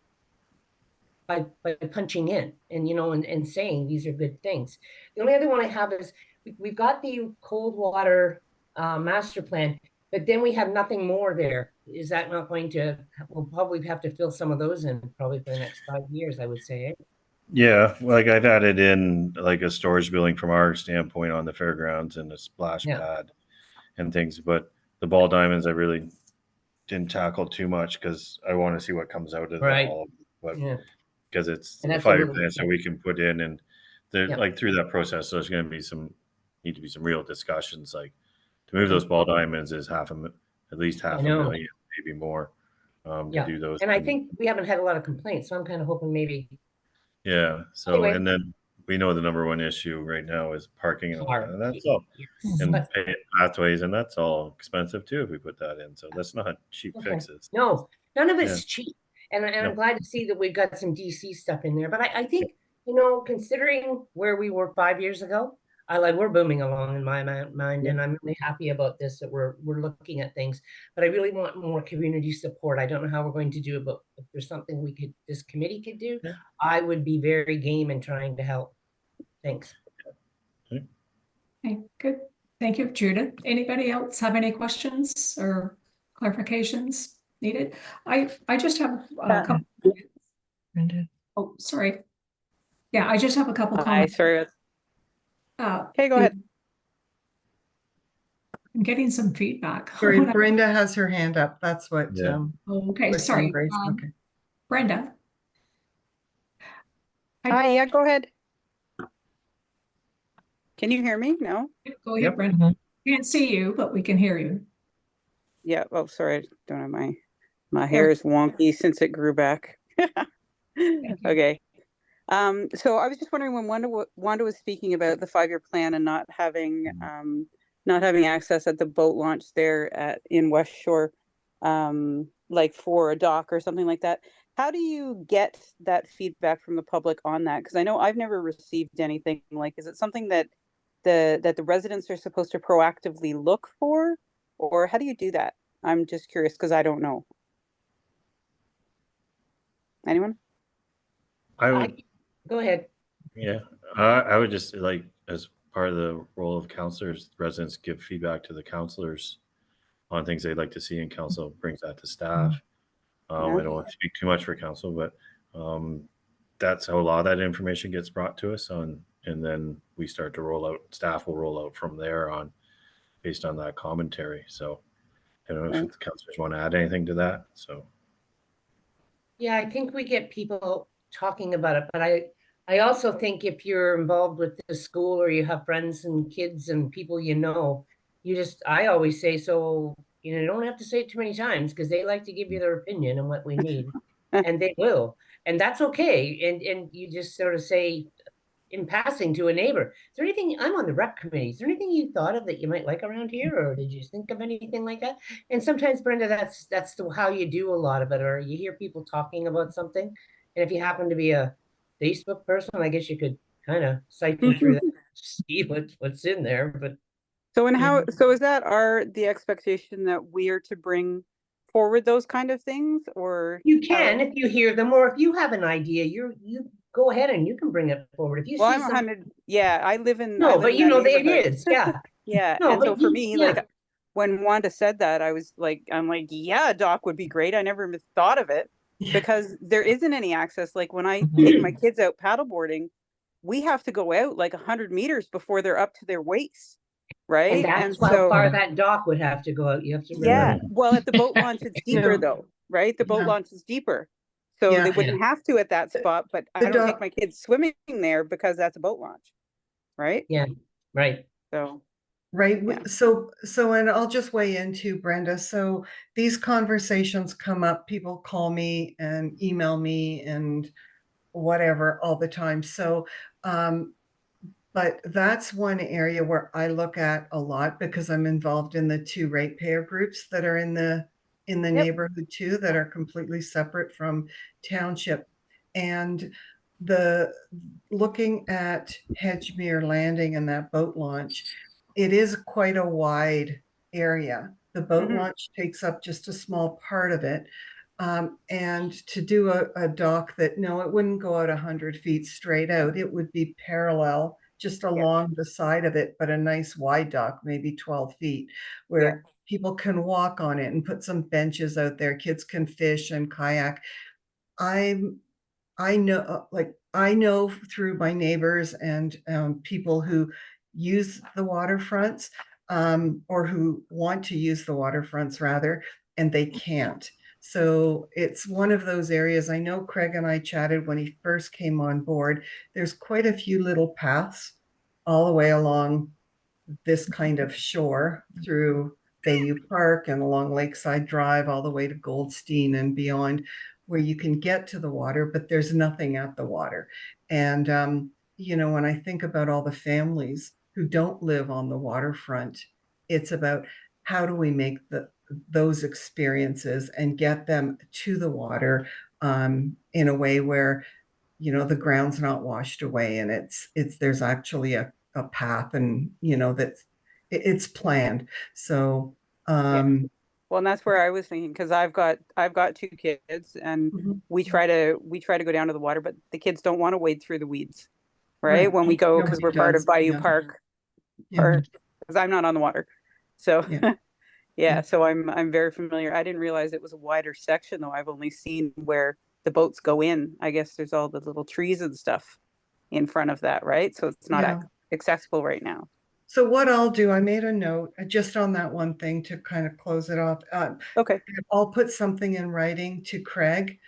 by punching in and and saying these are good things. The only other one I have is we've got the Coldwater master plan, but then we have nothing more there. Is that not going to? We'll probably have to fill some of those in probably for the next 5 years, I would say. Yeah, like I've added in like a storage building from our standpoint on the fairgrounds and a splash Yeah. pad and things, but the ball diamonds I really didn't tackle too much because I want to see what comes out of Right. all of it. But Yeah. because it's And a that's a 5-year little- plan, so we can put in, and there, Yeah. like through that process, there's going to be some real discussions. Like to move those ball diamonds is at least half a know. million, maybe more. Yeah. To do those, And I think we haven't had a lot of complaints, so I'm kind of hoping maybe. yeah. So Anyway. and then we know the number one issue right now is parking, and that's all. Yes, And but- pathways, and that's all expensive too if we put that in. So that's not cheap Okay. fixes. No, none of Yeah. it's cheap. And I'm No. glad to see that we've got some DC stuff in there. But I think, you know, considering where we were 5 years ago, we're booming along in my mind, Yeah. and I'm really happy about this, that we're looking at things. But I really want more community support. I don't know how we're going to do it, but if there's something this committee could do, Yeah. I would be very game in trying to help. Thanks. Okay, good. Thank you, Judith. Anybody else have any questions or clarifications needed? I just have a couple. Brenda. Oh, sorry. Yeah, I just have a couple Hi, comments. sorry. Okay, go ahead. I'm getting some feedback. Sorry, Brenda has her hand up. That's what. Yeah. Okay, was sorry. saying, Grace. Okay. Brenda. Hi, yeah, go ahead. Can you hear me? No? Go ahead, Yep. Brenda. Can't see you, but we can hear you. Yeah. Oh, sorry. I don't have my hair is wonky since it grew back. Okay. So I was just wondering when Wanda was speaking about the 5-year plan and not having access at the boat launch there in West Shore, like for a dock or something like that. How do you get that feedback from the public on that? Because I know I've never received anything. Like, is it something that the residents are supposed to proactively look for, or how do you do that? I'm just curious because I don't know. Anyone? I would, Go ahead. yeah, I would just like, as part of the role of counselors, residents give feedback to the counselors on things they'd like to see, and council brings that to staff. I don't want to speak too much for council, but that's how a lot of that information gets brought to us on, and then we start to roll out. Staff will roll out from there on, based on that commentary. So I don't know if the councilors want to add anything to that. So Yeah, I think we get people talking about it, but I also think if you're involved with the school or you have friends and kids and people I always say, so you don't have to say it too many times because they like to give you their opinion on what we need, and they will, and that's okay. And you just sort of say in passing to a neighbor, is there anything, I'm on the rec committee, is there anything you thought of that you might like around here, or did you think of anything like that? And sometimes, Brenda, that's how you do a lot of it, or you hear people talking about something, and if you happen to be a Facebook person, I guess you could kind of siphon through that, see what's in there. But So is that the expectation that we are to bring forward those kind of things, or you can if you hear them, or if you have an idea, you go ahead and you can bring it forward. If you well, see I'm something, 100. Yeah, I live in. no, but in that it neighborhood. is, yeah. Yeah, No, and so but for me, yeah. like when Wanda said that, I'm like, yeah, a dock would be great. I never even thought of it because there isn't any access. Like when I take my kids out paddleboarding, we have to go out like 100 meters before they're up to their waist, right? And that's how far that dock would have to go out. You have to remember. Yeah, well, at the boat launch, it's deeper though, right? The boat launch is deeper. So they wouldn't have to at that spot, but I don't take my kids swimming there because that's a boat launch, right? Yeah, right. So Right. Yeah. So, and I'll just weigh in too, Brenda. So these conversations come up, people call me and email me and whatever all the time. So, but that's one area where I look at a lot because I'm involved in the 2 ratepayer groups that are in the neighborhood too, that are completely separate from township. And looking at Hedgemere Landing and that boat launch, it is quite a wide area. The boat launch takes up just a small part of it. And to do a dock that, no, it wouldn't go out 100 feet straight out. It would be parallel just along the side of it, but a nice wide dock, maybe 12 feet, where people can walk on it and put some benches out there. Kids can fish and kayak. I know through my neighbors and people who use the waterfronts, or who want to use the waterfronts rather, and they can't. So it's one of those areas. I know Craig and I chatted when he first came on board. There's quite a few little paths all the way along this kind of shore through Bayview Park and along Lakeside Drive all the way to Goldstein and beyond, where you can get to the water, but there's nothing at the water. And when I think about all the families who don't live on the waterfront, it's about how do we make those experiences and get them to the water in a way where, the ground's not washed away and there's actually a path and, it's planned. So, well, and that's where I was thinking, because I've got 2 kids, and we try to go down to the water, but the kids don't want to wade through the weeds, right? When we go, because we're part of Bayou Park, because I'm not on the water. So so I'm very familiar. I didn't realize it was a wider section though. I've only seen where the boats go in. I guess there's all the little trees and stuff in front of that, right? So it's not accessible right now. So what I'll do, I made a note just on that one thing to kind of close it off. Okay. I'll put something in writing to Craig,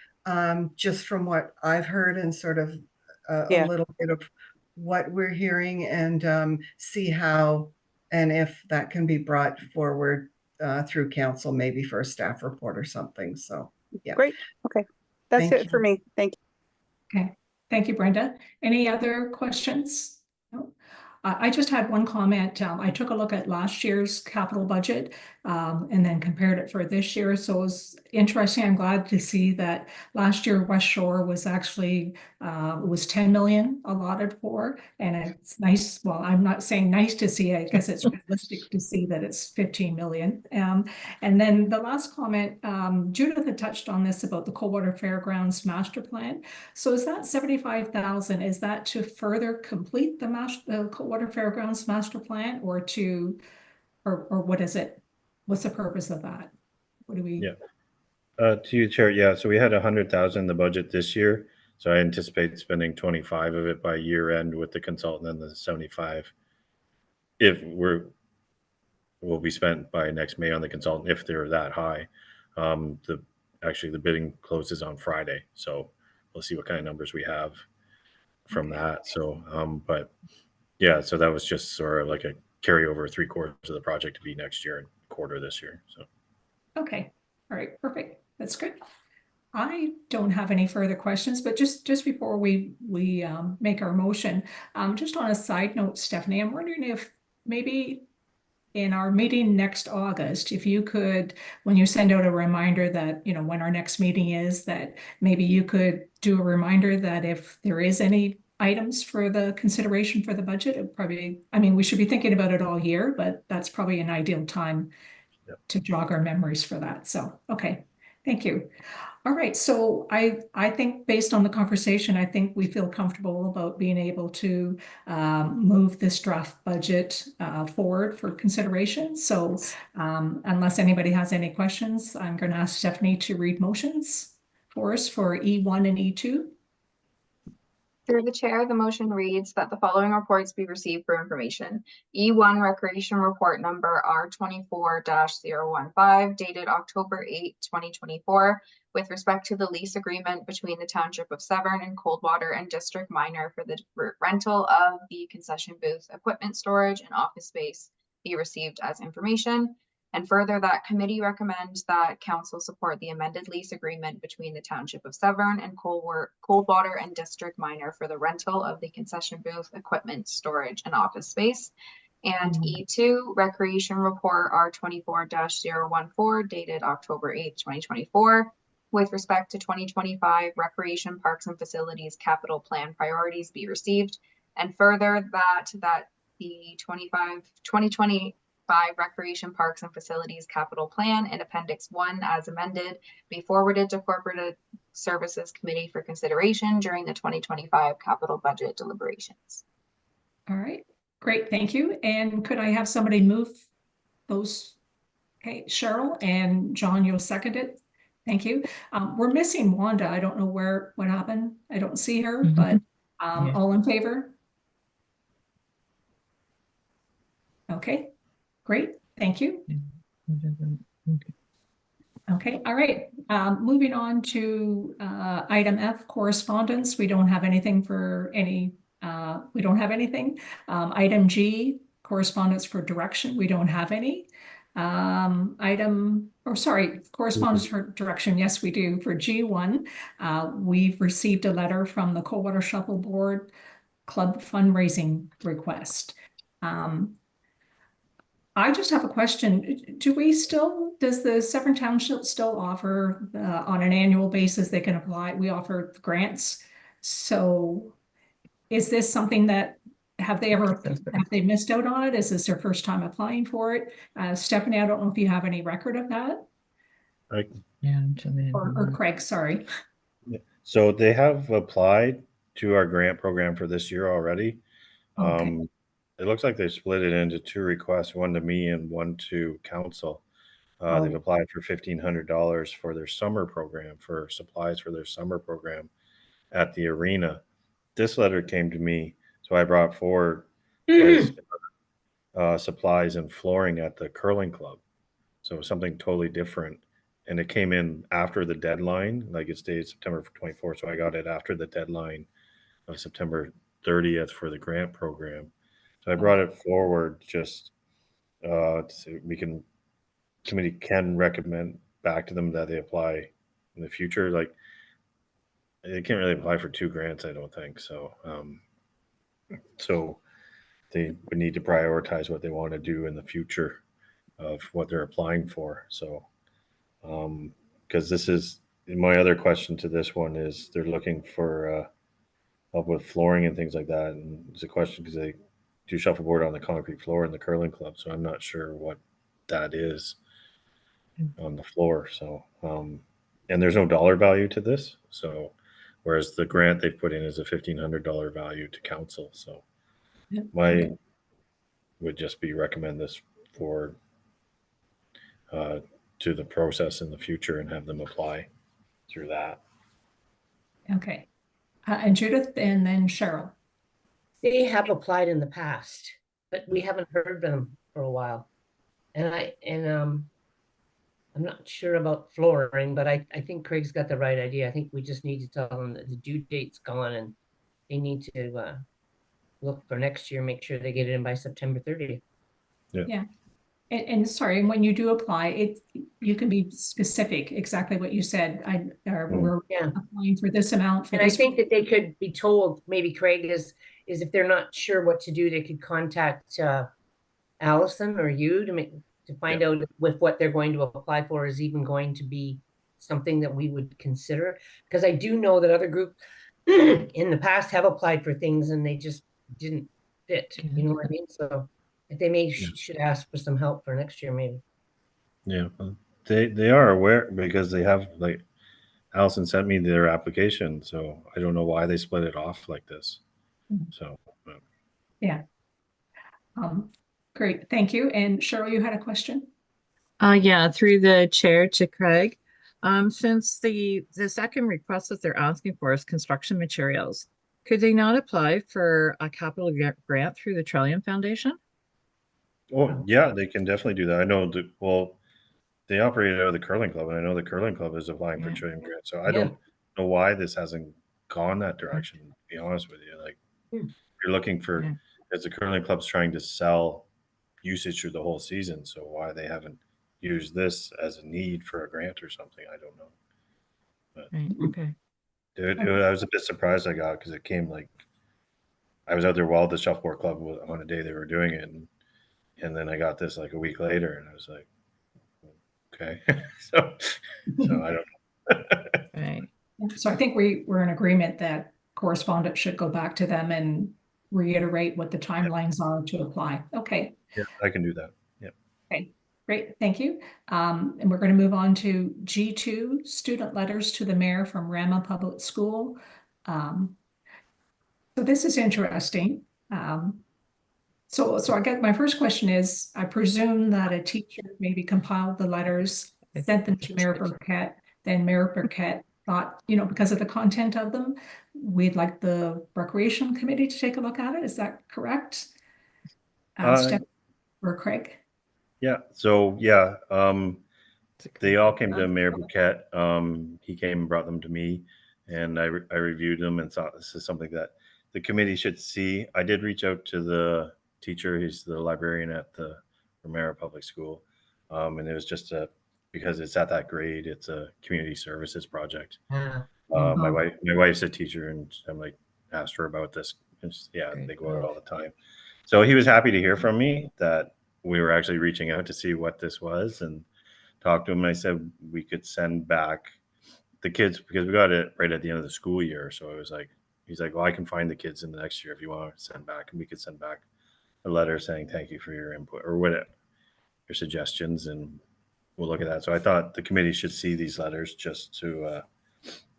just from what I've heard and sort of a little bit of what we're hearing, and see how and if that can be brought forward through council, maybe for a staff report or something. So, yeah. Great. Okay. That's it for me. Thank you. Okay. Thank you, Brenda. Any other questions? No? I just had one comment. I took a look at last year's capital budget and then compared it for this year. So it was interesting. I'm glad to see that last year West Shore was actually was 10 million allotted for, and it's nice. Well, I'm not saying nice to see. I guess it's realistic to see that it's 15 million. And then the last comment, Judith had touched on this about the Coldwater Fairgrounds master plan. So is that 75,000? Is that to further complete the Coldwater Fairgrounds master plan, or or what is it? What's the purpose of that? What do we? To you, Chair. Yeah, so we had 100,000 in the budget this year. So I anticipate spending 25 of it by year end with the consultant, and the 75 will be spent by next May on the consultant if they're that high. Actually the bidding closes on Friday, so we'll see what kind of numbers we have from that. So but yeah, so that was just sort of like a carryover 3/4 of the project to be next year and quarter this year. So okay, all right, perfect. That's good. I don't have any further questions, but just before we make our motion, just on a side note, Stephanie, I'm wondering if maybe in our meeting next August, if you could, when you send out a reminder that, when our next meeting is, that maybe you could do a reminder that if there is any items for the consideration for the budget, it probably, we should be thinking about it all year, but that's probably an ideal time to jog our memories for that. So, okay, thank you. All right, so I think based on the conversation, I think we feel comfortable about being able to move this draft budget forward for consideration. So unless anybody has any questions, I'm going to ask Stephanie to read motions for us for E1 and E2. Through the chair, the motion reads that the following reports be received for information. E1 Recreation Report number R24-015 dated October 8, 2024, with respect to the lease agreement between the Township of Severn and Coldwater and District Minor for the rental of the concession booth, equipment storage, and office space be received as information. And further, that committee recommends that council support the amended lease agreement between the Township of Severn and Coldwater and District Minor for the rental of the concession booth, equipment, storage, and office space. And E2 Recreation Report R24-014 dated October 8, 2024, with respect to 2025 Recreation Parks and Facilities Capital Plan priorities be received. And further, that the 2025 Recreation Parks and Facilities Capital Plan in Appendix 1 as amended be forwarded to Corporate Services Committee for consideration during the 2025 capital budget deliberations. All right, great, thank you. And could I have somebody move those? Okay, Cheryl, and John, you'll second it. Thank you. We're missing Wanda. I don't know what happened. I don't see her, but all in favor? Okay. Great, thank you. Okay, all right. Moving on to item F, correspondence. We don't have anything for any, we don't have anything. Item G, correspondence for direction. We don't have any. Correspondence for direction. Yes, we do. For G1, we've received a letter from the Coldwater Shuffleboard club fundraising request. I just have a question. Does the Severn Township still offer on an annual basis, they can apply, we offer grants. So is this something that, have they missed out on it? Is this their first time applying for it? Stephanie, I don't know if you have any record of that. Yeah. Or Craig, sorry. So they have applied to our grant program for this year already. Okay. It looks like they split it into 2 requests, one to me and one to council. They've applied for $1,500 for their summer program, for supplies for their summer program at the arena. This letter came to me, so I brought forward supplies and flooring at the curling club. So something totally different. And it came in after the deadline, like it stated September 24th. So I got it after the deadline of September 30th for the grant program. So I brought it forward just so committee can recommend back to them that they apply in the future. Like they can't really apply for 2 grants, I don't think. So, so they would need to prioritize what they want to do in the future of what they're applying for. So, because this is my other question to this one is they're looking for help with flooring and things like that. And it's a question because they do shuffleboard on the concrete floor in the curling club. So I'm not sure what that is on the floor. So, and there's no dollar value to this. So, whereas the grant they've put in is a $1,500 value to council. So would just be recommend this for to the process in the future and have them apply through that. Okay. And Judith and then Cheryl. They have applied in the past, but we haven't heard them for a while. And I'm not sure about flooring, but I think Craig's got the right idea. I think we just need to tell them that the due date's gone and they need to look for next year, make sure they get it in by September 30th. Yeah. And sorry, when you do apply, you can be specific, exactly what you said. We're applying for this amount. For and this I think that they could be told, maybe Craig is if they're not sure what to do, they could contact Allison or you to find out if what they're going to apply for is even going to be something that we would consider. Because I do know that other groups in the past have applied for things and they just didn't fit. You know what I mean? So if they should ask for some help for next year, maybe. Yeah, they are aware because they have, like, Allison sent me their application, so I don't know why they split it off like this. So, yeah. Great, thank you. And Cheryl, you had a question? Yeah, through the chair to Craig. Since the second request that they're asking for is construction materials, could they not apply for a capital grant through the Trillium Foundation? oh yeah, they can definitely do that. I know that. Well, they operate out of the curling club, and I know the curling club is applying for Trillium grant. So I don't know why this hasn't gone that direction. To be honest with you, like you're looking for, as the curling club's trying to sell usage through the whole season. So why they haven't used this as a need for a grant or something, I don't know. But okay. I was a bit surprised I got because it came like I was out there while the shuffleboard club was on a day they were doing it, and then I got this like a week later, and I was like, okay, so I don't know. Right. So I think we're in agreement that Correspondence should go back to them and reiterate what the timelines are to apply. Okay. Yeah, I can do that. Yeah. Okay, great, thank you. And we're going to move on to G2, student letters to the mayor from Rama Public School. So this is interesting. So I guess my first question is, I presume that a teacher maybe compiled the letters, sent them to Mayor Burkett, then Mayor Burkett thought, because of the content of them, we'd like the Recreation Committee to take a look at it. Is that correct? Steph or Craig? Yeah. So yeah, they all came to Mayor Burkett. He came and brought them to me, and I reviewed them and thought this is something that the committee should see. I did reach out to the teacher. He's the librarian at the Romero Public School, and it was just because it's at that grade. It's a community services project. My wife's a teacher, and I'm like asked her about this Yeah, Great. they go out all the time. So he was happy to hear from me that we were actually reaching out to see what this was and talk to him. And I said we could send back the kids because we got it right at the end of the school year. So I was like, he's like, well, I can find the kids in the next year if you want to send back, and we could send back a letter saying thank you for your input or whatever, your suggestions, and we'll look at that. So I thought the committee should see these letters just to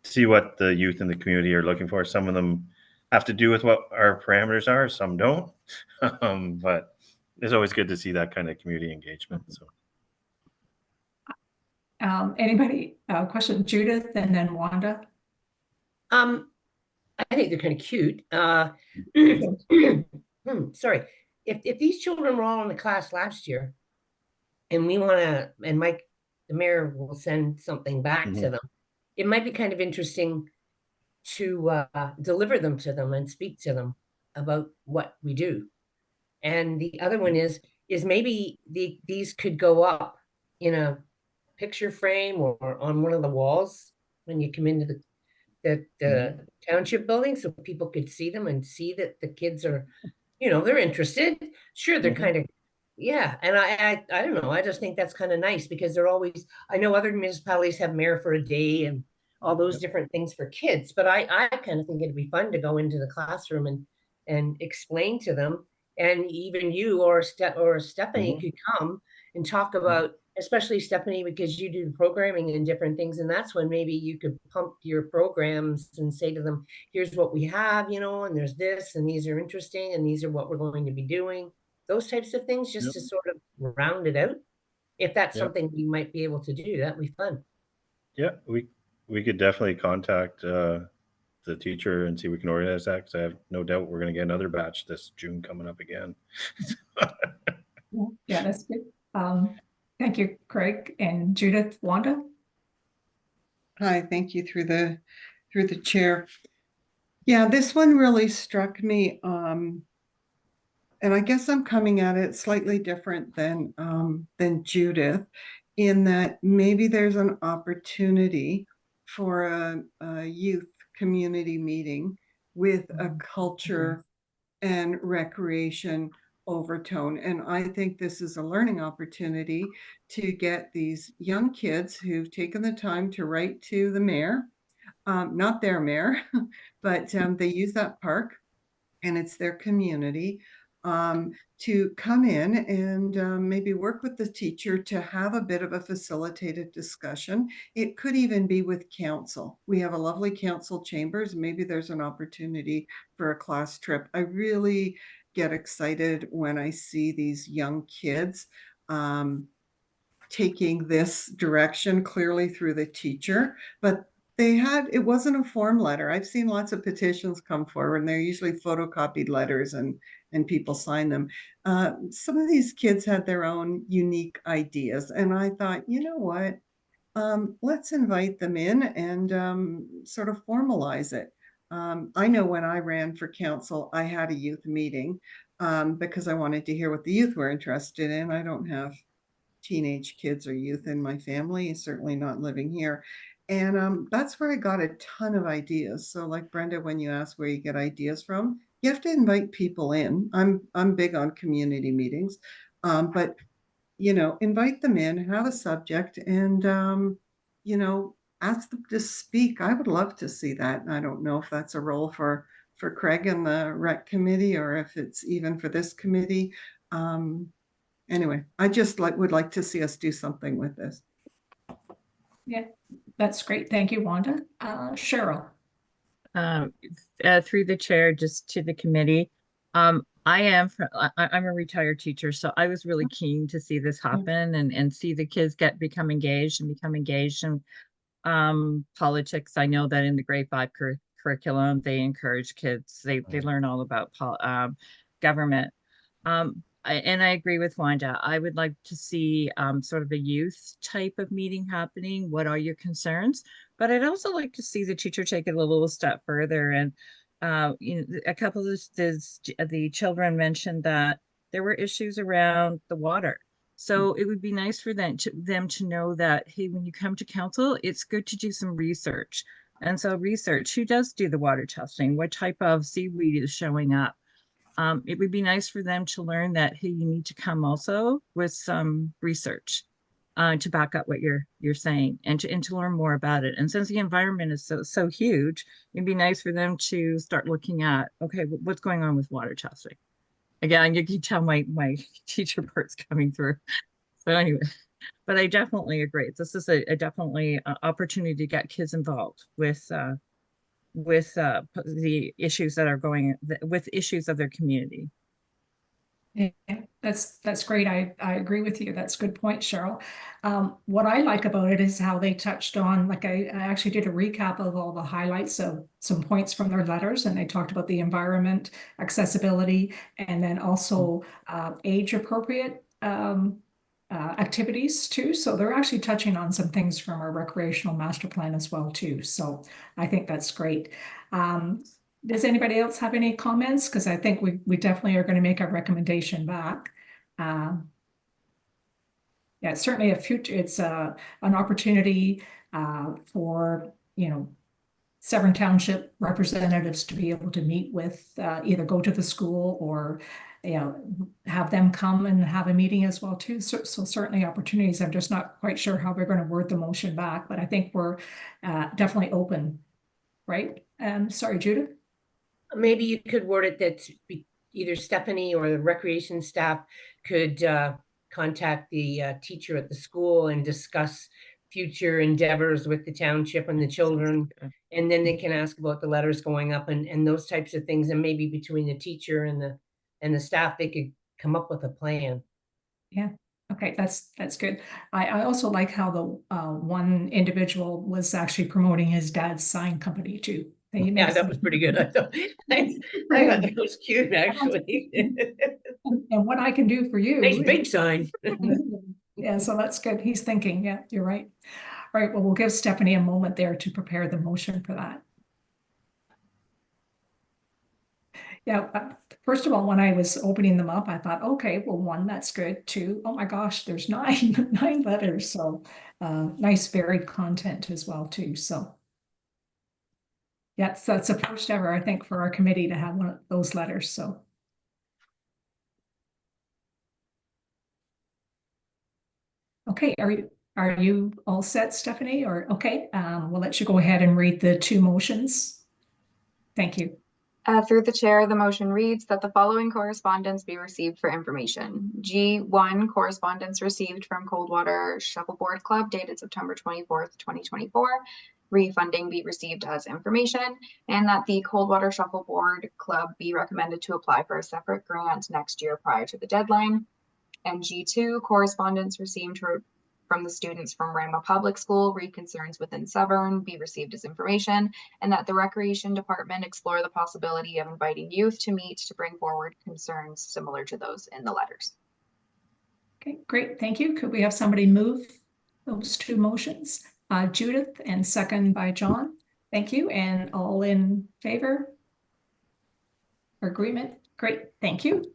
see what the youth in the community are looking for. Some of them have to do with what our parameters are, some don't. But it's always good to see that kind of community engagement. So Anybody, question, Judith and then Wanda? I think they're kind of cute. Sorry. If these children were all in the class last year and we want to, and Mike, the mayor will send something back to them, it might be kind of interesting to deliver them to them and speak to them about what we do. And the other one is maybe these could go up in a picture frame or on one of the walls when you come into the township building, so people could see them and see that the kids are, they're interested. Sure, they're kind of, yeah. And I don't know. I just think that's kind of nice because they're always, I know other municipalities have mayor for a day and all those different things for kids, but I kind of think it'd be fun to go into the classroom and explain to them. And even you or Stephanie could come and talk about, especially Stephanie, because you do programming and different things. And that's when maybe you could pump your programs and say to them, here's what we have, and there's this, and these are interesting, and these are what we're going to be doing. Those types of things, just to sort of round it out. If that's something we might be able to do, that'd be fun. Yeah, we could definitely contact the teacher and see if we can organize that, because I have no doubt we're going to get another batch this June coming up again. Yeah, that's good. Thank you, Craig. And Judith, Wanda? Hi, thank you through the chair. Yeah, this one really struck me. And I guess I'm coming at it slightly different than Judith, in that maybe there's an opportunity for a youth community meeting with a culture and recreation overtone. And I think this is a learning opportunity to get these young kids who've taken the time to write to the mayor, not their mayor, but they use that park and it's their community, to come in and maybe work with the teacher to have a bit of a facilitated discussion. It could even be with council. We have a lovely council chambers. Maybe there's an opportunity for a class trip. I really get excited when I see these young kids taking this direction clearly through the teacher, but it wasn't a form letter. I've seen lots of petitions come forward and they're usually photocopied letters and people sign them. Some of these kids had their own unique ideas. And I thought, you know what, let's invite them in and sort of formalize it. I know when I ran for council, I had a youth meeting because I wanted to hear what the youth were interested in. I don't have teenage kids or youth in my family, certainly not living here. And that's where I got a ton of ideas. So like Brenda, when you ask where you get ideas from, you have to invite people in. I'm big on community meetings, but invite them in, have a subject, and ask them to speak. I would love to see that. I don't know if that's a role for Craig and the rec committee, or if it's even for this committee. Anyway, I just would like to see us do something with this. Yeah, that's great. Thank you, Wanda. Cheryl. Through the chair, just to the committee. I'm a retired teacher, so I was really keen to see this happen and see the kids become engaged in politics. I know that in the grade 5 curriculum, they encourage kids, they learn all about government. And I agree with Wanda. I would like to see sort of a youth type of meeting happening. What are your concerns? But I'd also like to see the teacher take it a little step further. And a couple of the children mentioned that there were issues around the water. So it would be nice for them to know that, hey, when you come to council, it's good to do some research And so research, who does do the water testing? What type of seaweed is showing up? It would be nice for them to learn that, hey, you need to come also with some research to back up what you're saying, and to learn more about it. And since the environment is so huge, it'd be nice for them to start looking at, okay, what's going on with water testing? Again, you can tell my teacher part's coming through. So anyway, but I definitely agree. This is a definitely opportunity to get kids involved with the issues that are with issues of their community. Yeah, that's great. I agree with you. That's a good point, Cheryl. What I like about it is how they touched on, like I actually did a recap of all the highlights of some points from their letters, and they talked about the environment, accessibility, and then also age appropriate activities too. So they're actually touching on some things from our recreational master plan as well too. So I think that's great. Does anybody else have any comments? Because I think we definitely are going to make a recommendation back. Yeah, it's certainly it's an opportunity for, Severn Township representatives to be able to meet with, either go to the school or, have them come and have a meeting as well too. So certainly opportunities. I'm just not quite sure how we're going to word the motion back, but I think we're definitely open, right? Sorry, Judith. Maybe you could word it that either Stephanie or the recreation staff could contact the teacher at the school and discuss future endeavors with the township and the children. And then they can ask about the letters going up and those types of things. And maybe between the teacher and the staff, they could come up with a plan. Yeah. Okay, that's good. I also like how the one individual was actually promoting his dad's sign company too. Yeah, that was pretty good. I thought that was cute, actually. And what I can do for you. Nice big sign. Yeah, so that's good. He's thinking, yeah, you're right. All right, well, we'll give Stephanie a moment there to prepare the motion for that. Yeah, first of all, when I was opening them up, I thought, okay, well, 1, that's good. 2, oh my gosh, there's 9, 9 letters. So nice varied content as well too. So yeah, so that's the first ever, I think, for our committee to have one of those letters. So. Okay, are you all set, Stephanie? Or okay, we'll let you go ahead and read the 2 motions. Thank you. Through the chair, the motion reads that the following correspondence be received for information. G1, correspondence received from Coldwater Shuffleboard Club dated September 24th, 2024. Refunding be received as information, and that the Coldwater Shuffleboard Club be recommended to apply for a separate grant next year prior to the deadline. And G2, correspondence received from the students from Rama Public School, read concerns within Severn, be received as information, and that the Recreation Department explore the possibility of inviting youth to meet to bring forward concerns similar to those in the letters. Okay, great, thank you. Could we have somebody move those 2 motions? Judith, and second by John. Thank you, and all in favor? Agreement? Great, thank you.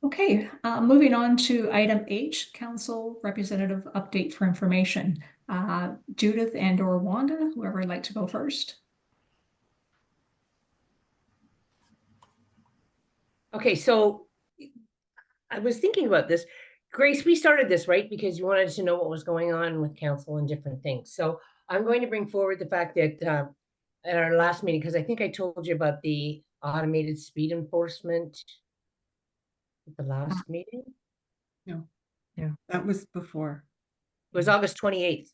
Okay, moving on to item H, Council Representative Update for Information. Judith and or Wanda, whoever would like to go first. Okay, so I was thinking about this. Grace, we started this, right? Because you wanted to know what was going on with council and different things. So I'm going to bring forward the fact that at our last meeting, because I think I told you about the automated speed enforcement at the last meeting. No. Yeah. That was before. It was August 28th.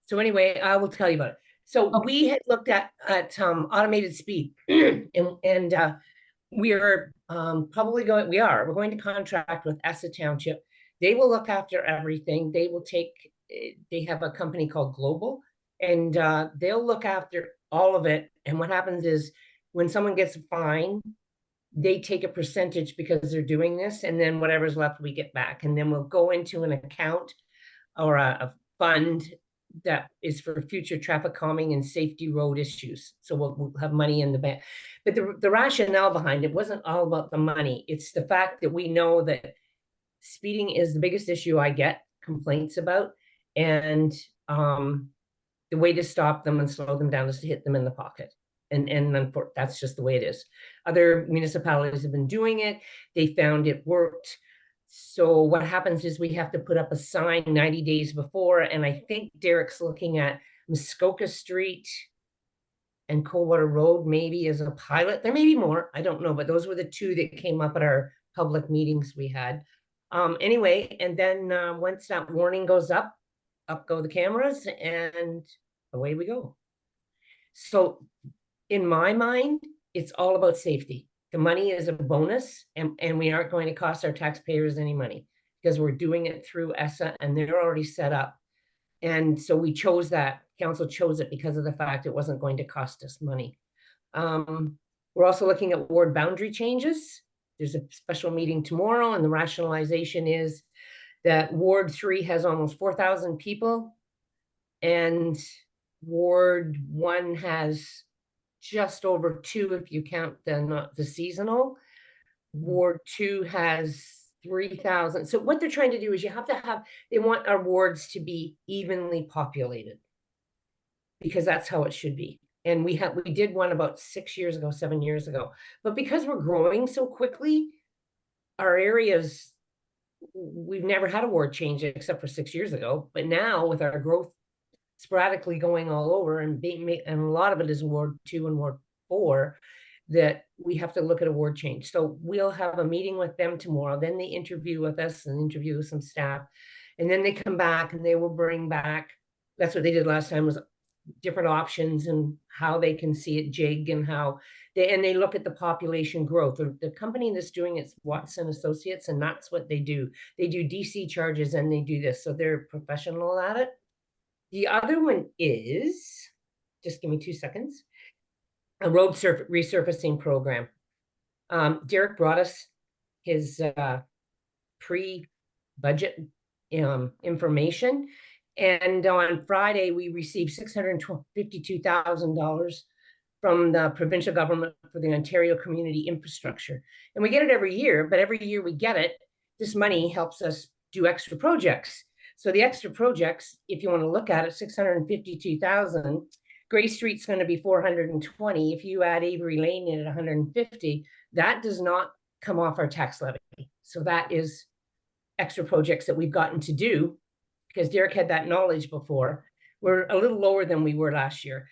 So anyway, I will tell you about it. So we had looked at automated speed and we are we're going to contract with Essa Township. They will look after everything. They have a company called Global, and they'll look after all of it. And what happens is when someone gets a fine, they take a percentage because they're doing this, and then whatever's left we get back. And then we'll go into an account or a fund that is for future traffic calming and safety road issues. So we'll have money in the bank. But the rationale behind it wasn't all about the money. It's the fact that we know that speeding is the biggest issue I get complaints about. And the way to stop them and slow them down is to hit them in the pocket. And that's just the way it is. Other municipalities have been doing it. They found it worked. So what happens is we have to put up a sign 90 days before. And I think Derek's looking at Muskoka Street and Coldwater Road maybe as a pilot. There may be more, I don't know, but those were the two that came up at our public meetings we had. Anyway, and then once that warning goes up go the cameras and away we go. So in my mind, it's all about safety. The money is a bonus, and we aren't going to cost our taxpayers any money because we're doing it through Essa and they're already set up. And so we chose that, council chose it because of the fact it wasn't going to cost us money. We're also looking at ward boundary changes. There's a special meeting tomorrow, and the rationalization is that Ward 3 has almost 4,000 people, and Ward 1 has just over 2 if you count the seasonal. Ward 2 has 3,000. So what they're trying to do is they want our wards to be evenly populated because that's how it should be. And we did one about 7 years ago. But because we're growing so quickly, our areas, we've never had a ward change except for 6 years ago. But now with our growth sporadically going all over and a lot of it is Ward 2 and Ward 4, that we have to look at a ward change. So we'll have a meeting with them tomorrow. Then they interview with us and interview with some staff. And then they come back and they will bring back, that's what they did last time, was different options and how they can see it jig and how they look at the population growth. The company that's doing it's Watson Associates, and that's what they do. They do DC charges and they do this. So they're professional at it. The other one is, just give me 2 seconds, a road resurfacing program. Derek brought us his pre-budget information. And on Friday, we received $652,000 from the provincial government for the Ontario Community Infrastructure. And we get it every year, but every year we get it, this money helps us do extra projects. So the extra projects, if you want to look at it, 652,000. Gray Street's going to be 420. If you add Avery Lane in at 150, that does not come off our tax levy. So that is extra projects that we've gotten to do because Derek had that knowledge before. We're a little lower than we were last year,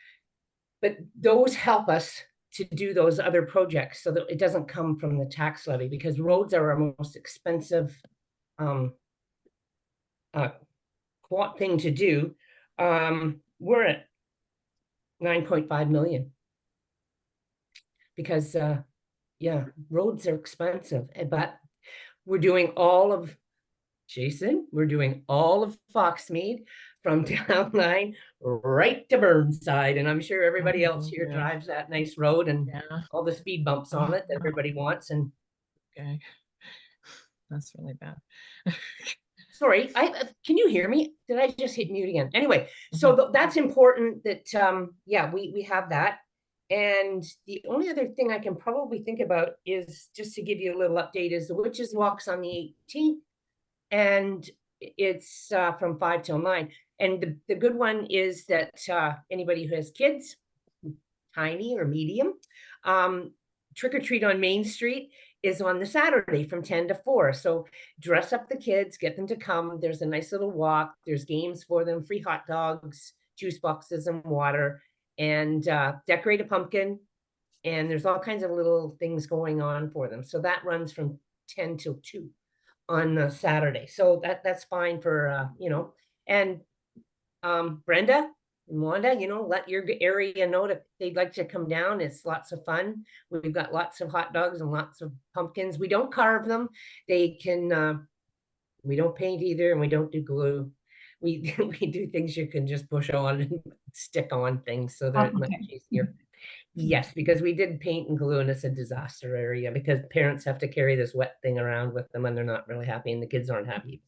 but those help us to do those other projects so that it doesn't come from the tax levy, because roads are our most expensive thing to do. We're at 9.5 million because yeah, roads are expensive, but we're doing all of Foxmead from Town Line right to Burnside, and I'm sure everybody else here drives that nice road and all the speed bumps on it that everybody wants. And okay, that's really bad. Sorry, can you hear me? Did I just hit mute again? Anyway, so that's important that, yeah, we have that. And the only other thing I can probably think about is just to give you a little update is the Witches Walk's on the 18th, and it's from 5 till 9. And the good one is that anybody who has kids, tiny or medium, trick or treat on Main Street is on the Saturday from 10 to 4. So dress up the kids, get them to come. There's a nice little walk. There's games for them, free hot dogs, juice boxes and water, and decorate a pumpkin. And there's all kinds of little things going on for them. So that runs from 10 till 2 on Saturday. So that's fine for, you know, and Brenda and Wanda, you know, let your area know that they'd like to come down. It's lots of fun. We've got lots of hot dogs and lots of pumpkins. We don't carve them. They can, we don't paint either, and we don't do glue. We do things you can just push on and stick on things so that it's much easier. Yes, because we did paint and glue, and it's a disaster area because parents have to carry this wet thing around with them and they're not really happy, and the kids aren't happy.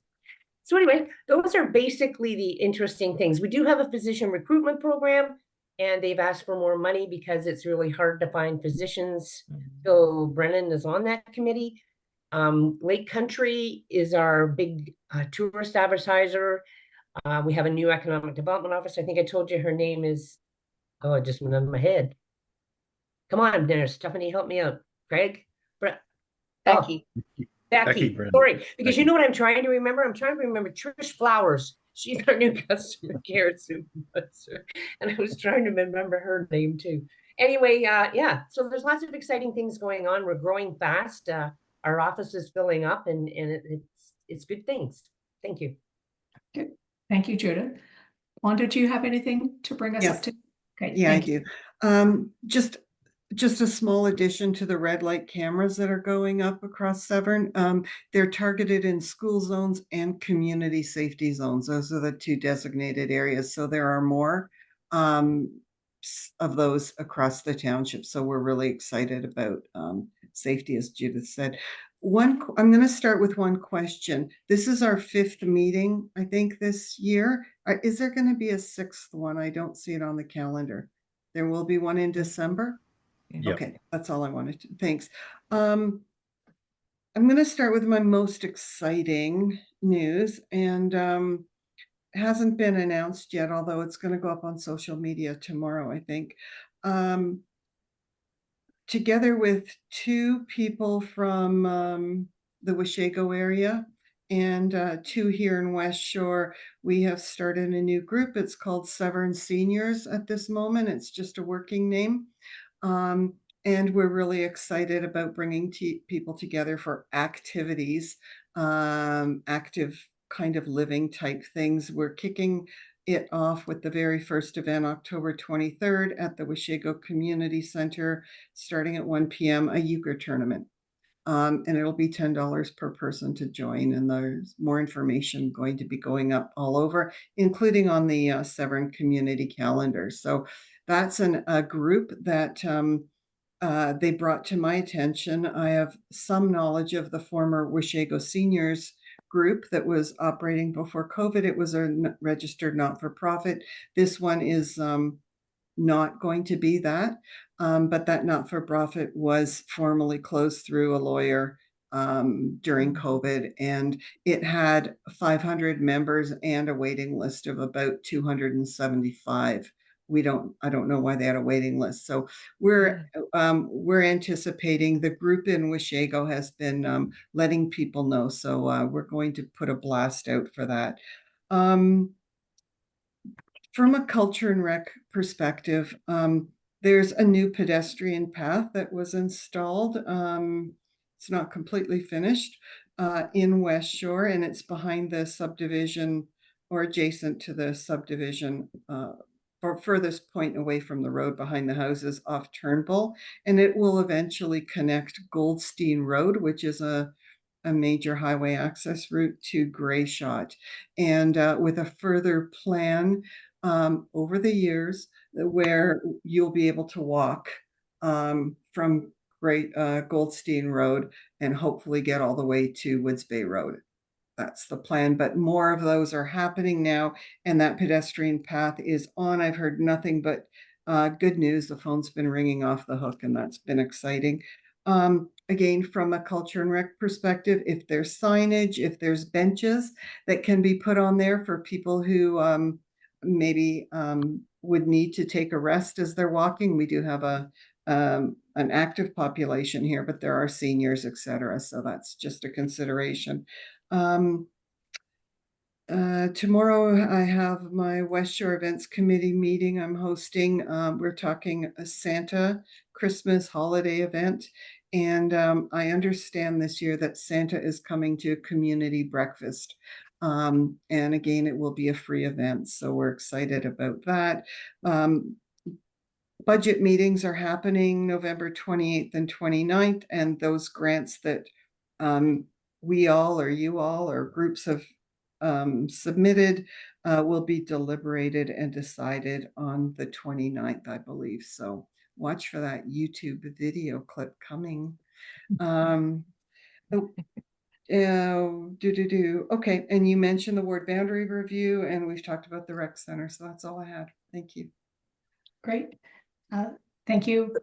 So anyway, those are basically the interesting things. We do have a physician recruitment program, and they've asked for more money because it's really hard to find physicians. So Brennan is on that committee. Lake Country is our big tourist advertiser. We have a new economic development officer. I think I told you her name is, oh, it just went out of my head. Come on there, Stephanie, help me out. Craig? Becky. Becky, Brenda. sorry, because you Becky. know what I'm trying to remember? I'm trying to remember Trish Flowers. She's our new customer care supervisor. And I was trying to remember her name too. Anyway, yeah, so there's lots of exciting things going on. We're growing fast. Our office is filling up and it's good things. Thank you. Good. Thank you, Judith. Wanda, do you have anything to bring us up Yes. to? Okay, Yeah, I thank you. do. Just a small addition to the red light cameras that are going up across Severn. They're targeted in school zones and community safety zones. Those are the two designated areas. So there are more of those across the township. So we're really excited about safety, as Judith said. I'm going to start with one question. This is our 5th meeting, I think, this year. Is there going to be a 6th one? I don't see it on the calendar. There will be one in December. Yep. Okay, that's all I wanted to. Thanks. I'm going to start with my most exciting news, and it hasn't been announced yet, although it's going to go up on social media tomorrow, I think. Together with 2 people from the Washego area and 2 here in West Shore, we have started a new group. It's called Severn Seniors at this moment. It's just a working name. And we're really excited about bringing people together for activities, active kind of living type things. We're kicking it off with the very first event, October 23rd at the Washego Community Center, starting at 1 p.m., a euchre tournament. And it'll be $10 per person to join. And there's more information going to be going up all over, including on the Severn community calendar. So that's a group that they brought to my attention. I have some knowledge of the former Washego Seniors group that was operating before COVID. It was a registered not-for-profit. This one is not going to be that, but that not-for-profit was formally closed through a lawyer during COVID, and it had 500 members and a waiting list of about 275. I don't know why they had a waiting list. So we're anticipating. The group in Washego has been letting people know. So we're going to put a blast out for that. From a culture and rec perspective, there's a new pedestrian path that was installed. It's not completely finished in West Shore, and it's behind the subdivision or adjacent to the subdivision, or furthest point away from the road behind the houses off Turnbull. And it will eventually connect Goldstein Road, which is a major highway access route, to Gray Shot. And with a further plan over the years where you'll be able to walk from Goldstein Road and hopefully get all the way to Woods Bay Road. That's the plan, but more of those are happening now, and that pedestrian path is on. I've heard nothing but good news. The phone's been ringing off the hook, and that's been exciting. Again, from a culture and rec perspective, if there's signage, if there's benches that can be put on there for people who maybe would need to take a rest as they're walking. We do have an active population here, but there are seniors, etc. So that's just a consideration. Tomorrow I have my West Shore Events Committee meeting I'm hosting. We're talking a Santa Christmas holiday event. And I understand this year that Santa is coming to a community breakfast. And again, it will be a free event. So we're excited about that. Budget meetings are happening November 28th and 29th. And those grants that we all or you all or groups have submitted will be deliberated and decided on the 29th, I believe. So watch for that YouTube video clip coming. Okay, and you mentioned the ward boundary review, and we've talked about the rec center. So that's all I had. Thank you. Great. Thank you.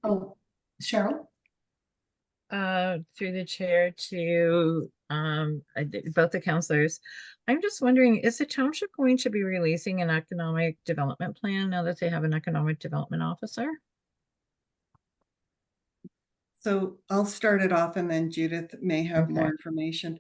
Oh, Cheryl? through the chair to both the counselors. I'm just wondering, is the township going to be releasing an economic development plan now that they have an economic development officer? So I'll start it off and then Judith may have more Okay. information.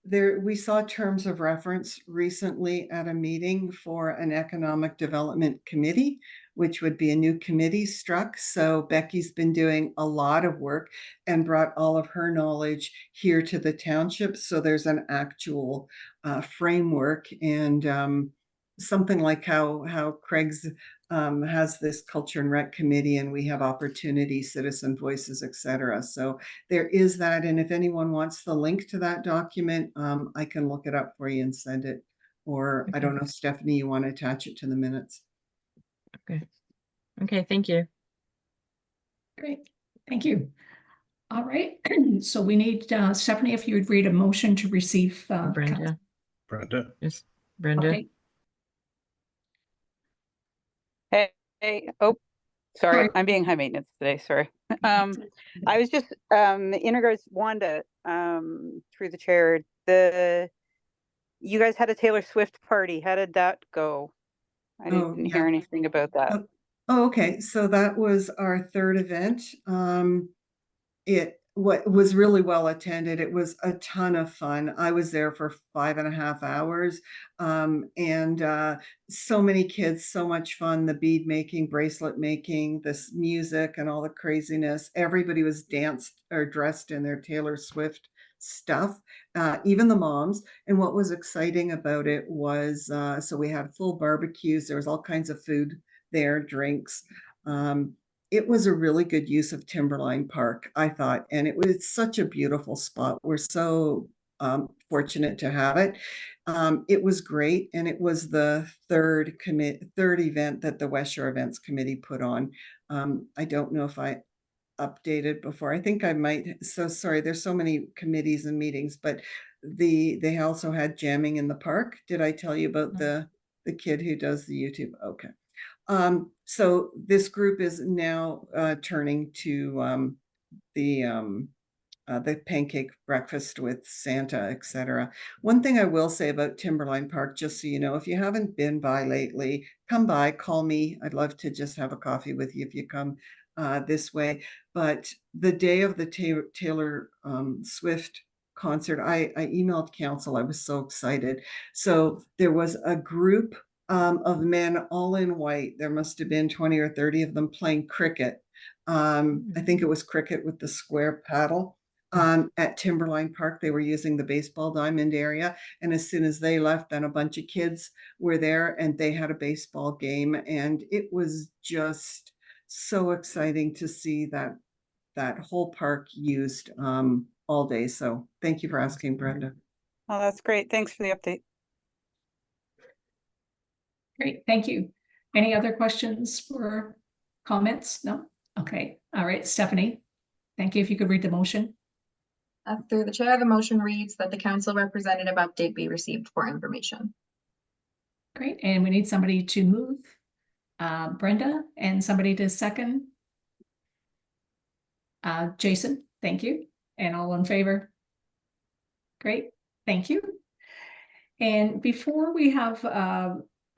We saw terms of reference recently at a meeting for an economic development committee, which would be a new committee struck. So Becky's been doing a lot of work and brought all of her knowledge here to the township. So there's an actual framework and something like how Craig's has this culture and rec committee, and we have opportunity, citizen voices, etc. So there is that. And if anyone wants the link to that document, I can look it up for you and send it. Or I don't know, Stephanie, you want to attach it to the minutes? Okay. Okay, thank you. Great, thank you. All right, so we need Stephanie, if you would read a motion to receive. Brenda. Brenda. Yes, Brenda. Okay. Hey, oh, sorry, Sorry. I'm being high maintenance today, sorry. I was just, in regards, Wanda, through the chair, you guys had a Taylor Swift party. How did that go? I didn't hear anything about that. Oh, okay. So that was our third event. What was really well attended. It was a ton of fun. I was there for 5.5 hours. And so many kids, so much fun. The bead making, bracelet making, this music and all the craziness. Everybody was danced or dressed in their Taylor Swift stuff, even the moms. And what was exciting about it was, so we had full barbecues. There was all kinds of food there, drinks. It was a really good use of Timberline Park, I thought, and it was such a beautiful spot. We're so fortunate to have it. It was great, and it was the third event that the West Shore Events Committee put on. I don't know if I updated before. I think I might. So sorry, there's so many committees and meetings, but they also had jamming in the park. Did I tell you about the kid who does the YouTube? Okay. So this group is now turning to the pancake breakfast with Santa, etc. One thing I will say about Timberline Park, just so you know, if you haven't been by lately, come by, call me. I'd love to just have a coffee with you if you come this way. But the day of the Taylor Swift concert, I emailed council. I was so excited. So there was a group of men all in white. There must have been 20 or 30 of them playing cricket. I think it was cricket with the square paddle. At Timberline Park, they were using the baseball diamond area. And as soon as they left, then a bunch of kids were there and they had a baseball game. And it was just so exciting to see that whole park used all day. So thank you for asking, Brenda. Oh, that's great. Thanks for the update. Great, thank you. Any other questions or comments? No? Okay, all right, Stephanie. Thank you. If you could read the motion. Through the chair, the motion reads that the council representative update be received for information. Great, and we need somebody to move. Brenda, and somebody to second. Jason, thank you. And all in favor? Great, thank you. And before we have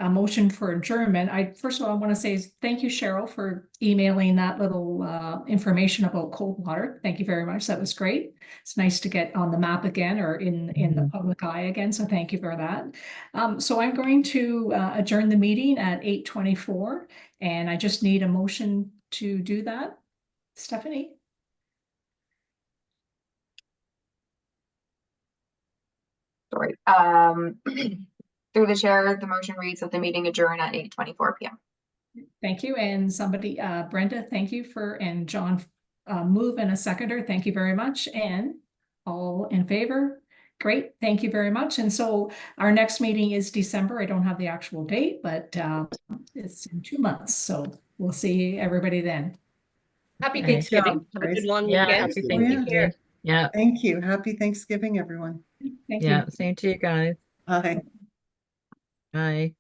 a motion for adjournment, first of all, I want to say thank you, Cheryl, for emailing that little information about Coldwater. Thank you very much. That was great. It's nice to get on the map again or in the public eye again. So thank you for that. So I'm going to adjourn the meeting at 8:24, and I just need a motion to do that. Stephanie? Sorry. Through the chair, the motion reads that the meeting adjourn at 8:24 p.m. Thank you. And somebody, Brenda, thank you and John, move and a seconder. Thank you very much. And all in favor? Great. Thank you very much. And so our next meeting is December. I don't have the actual date, but it's in 2 months. So we'll see everybody then. Happy Okay. Thanksgiving. Have a good long Yeah, weekend. happy Take Thanksgiving. care. Yeah, Thank you. Happy Thanksgiving, everyone. Thank yeah. you. Same to you guys. Bye. Bye.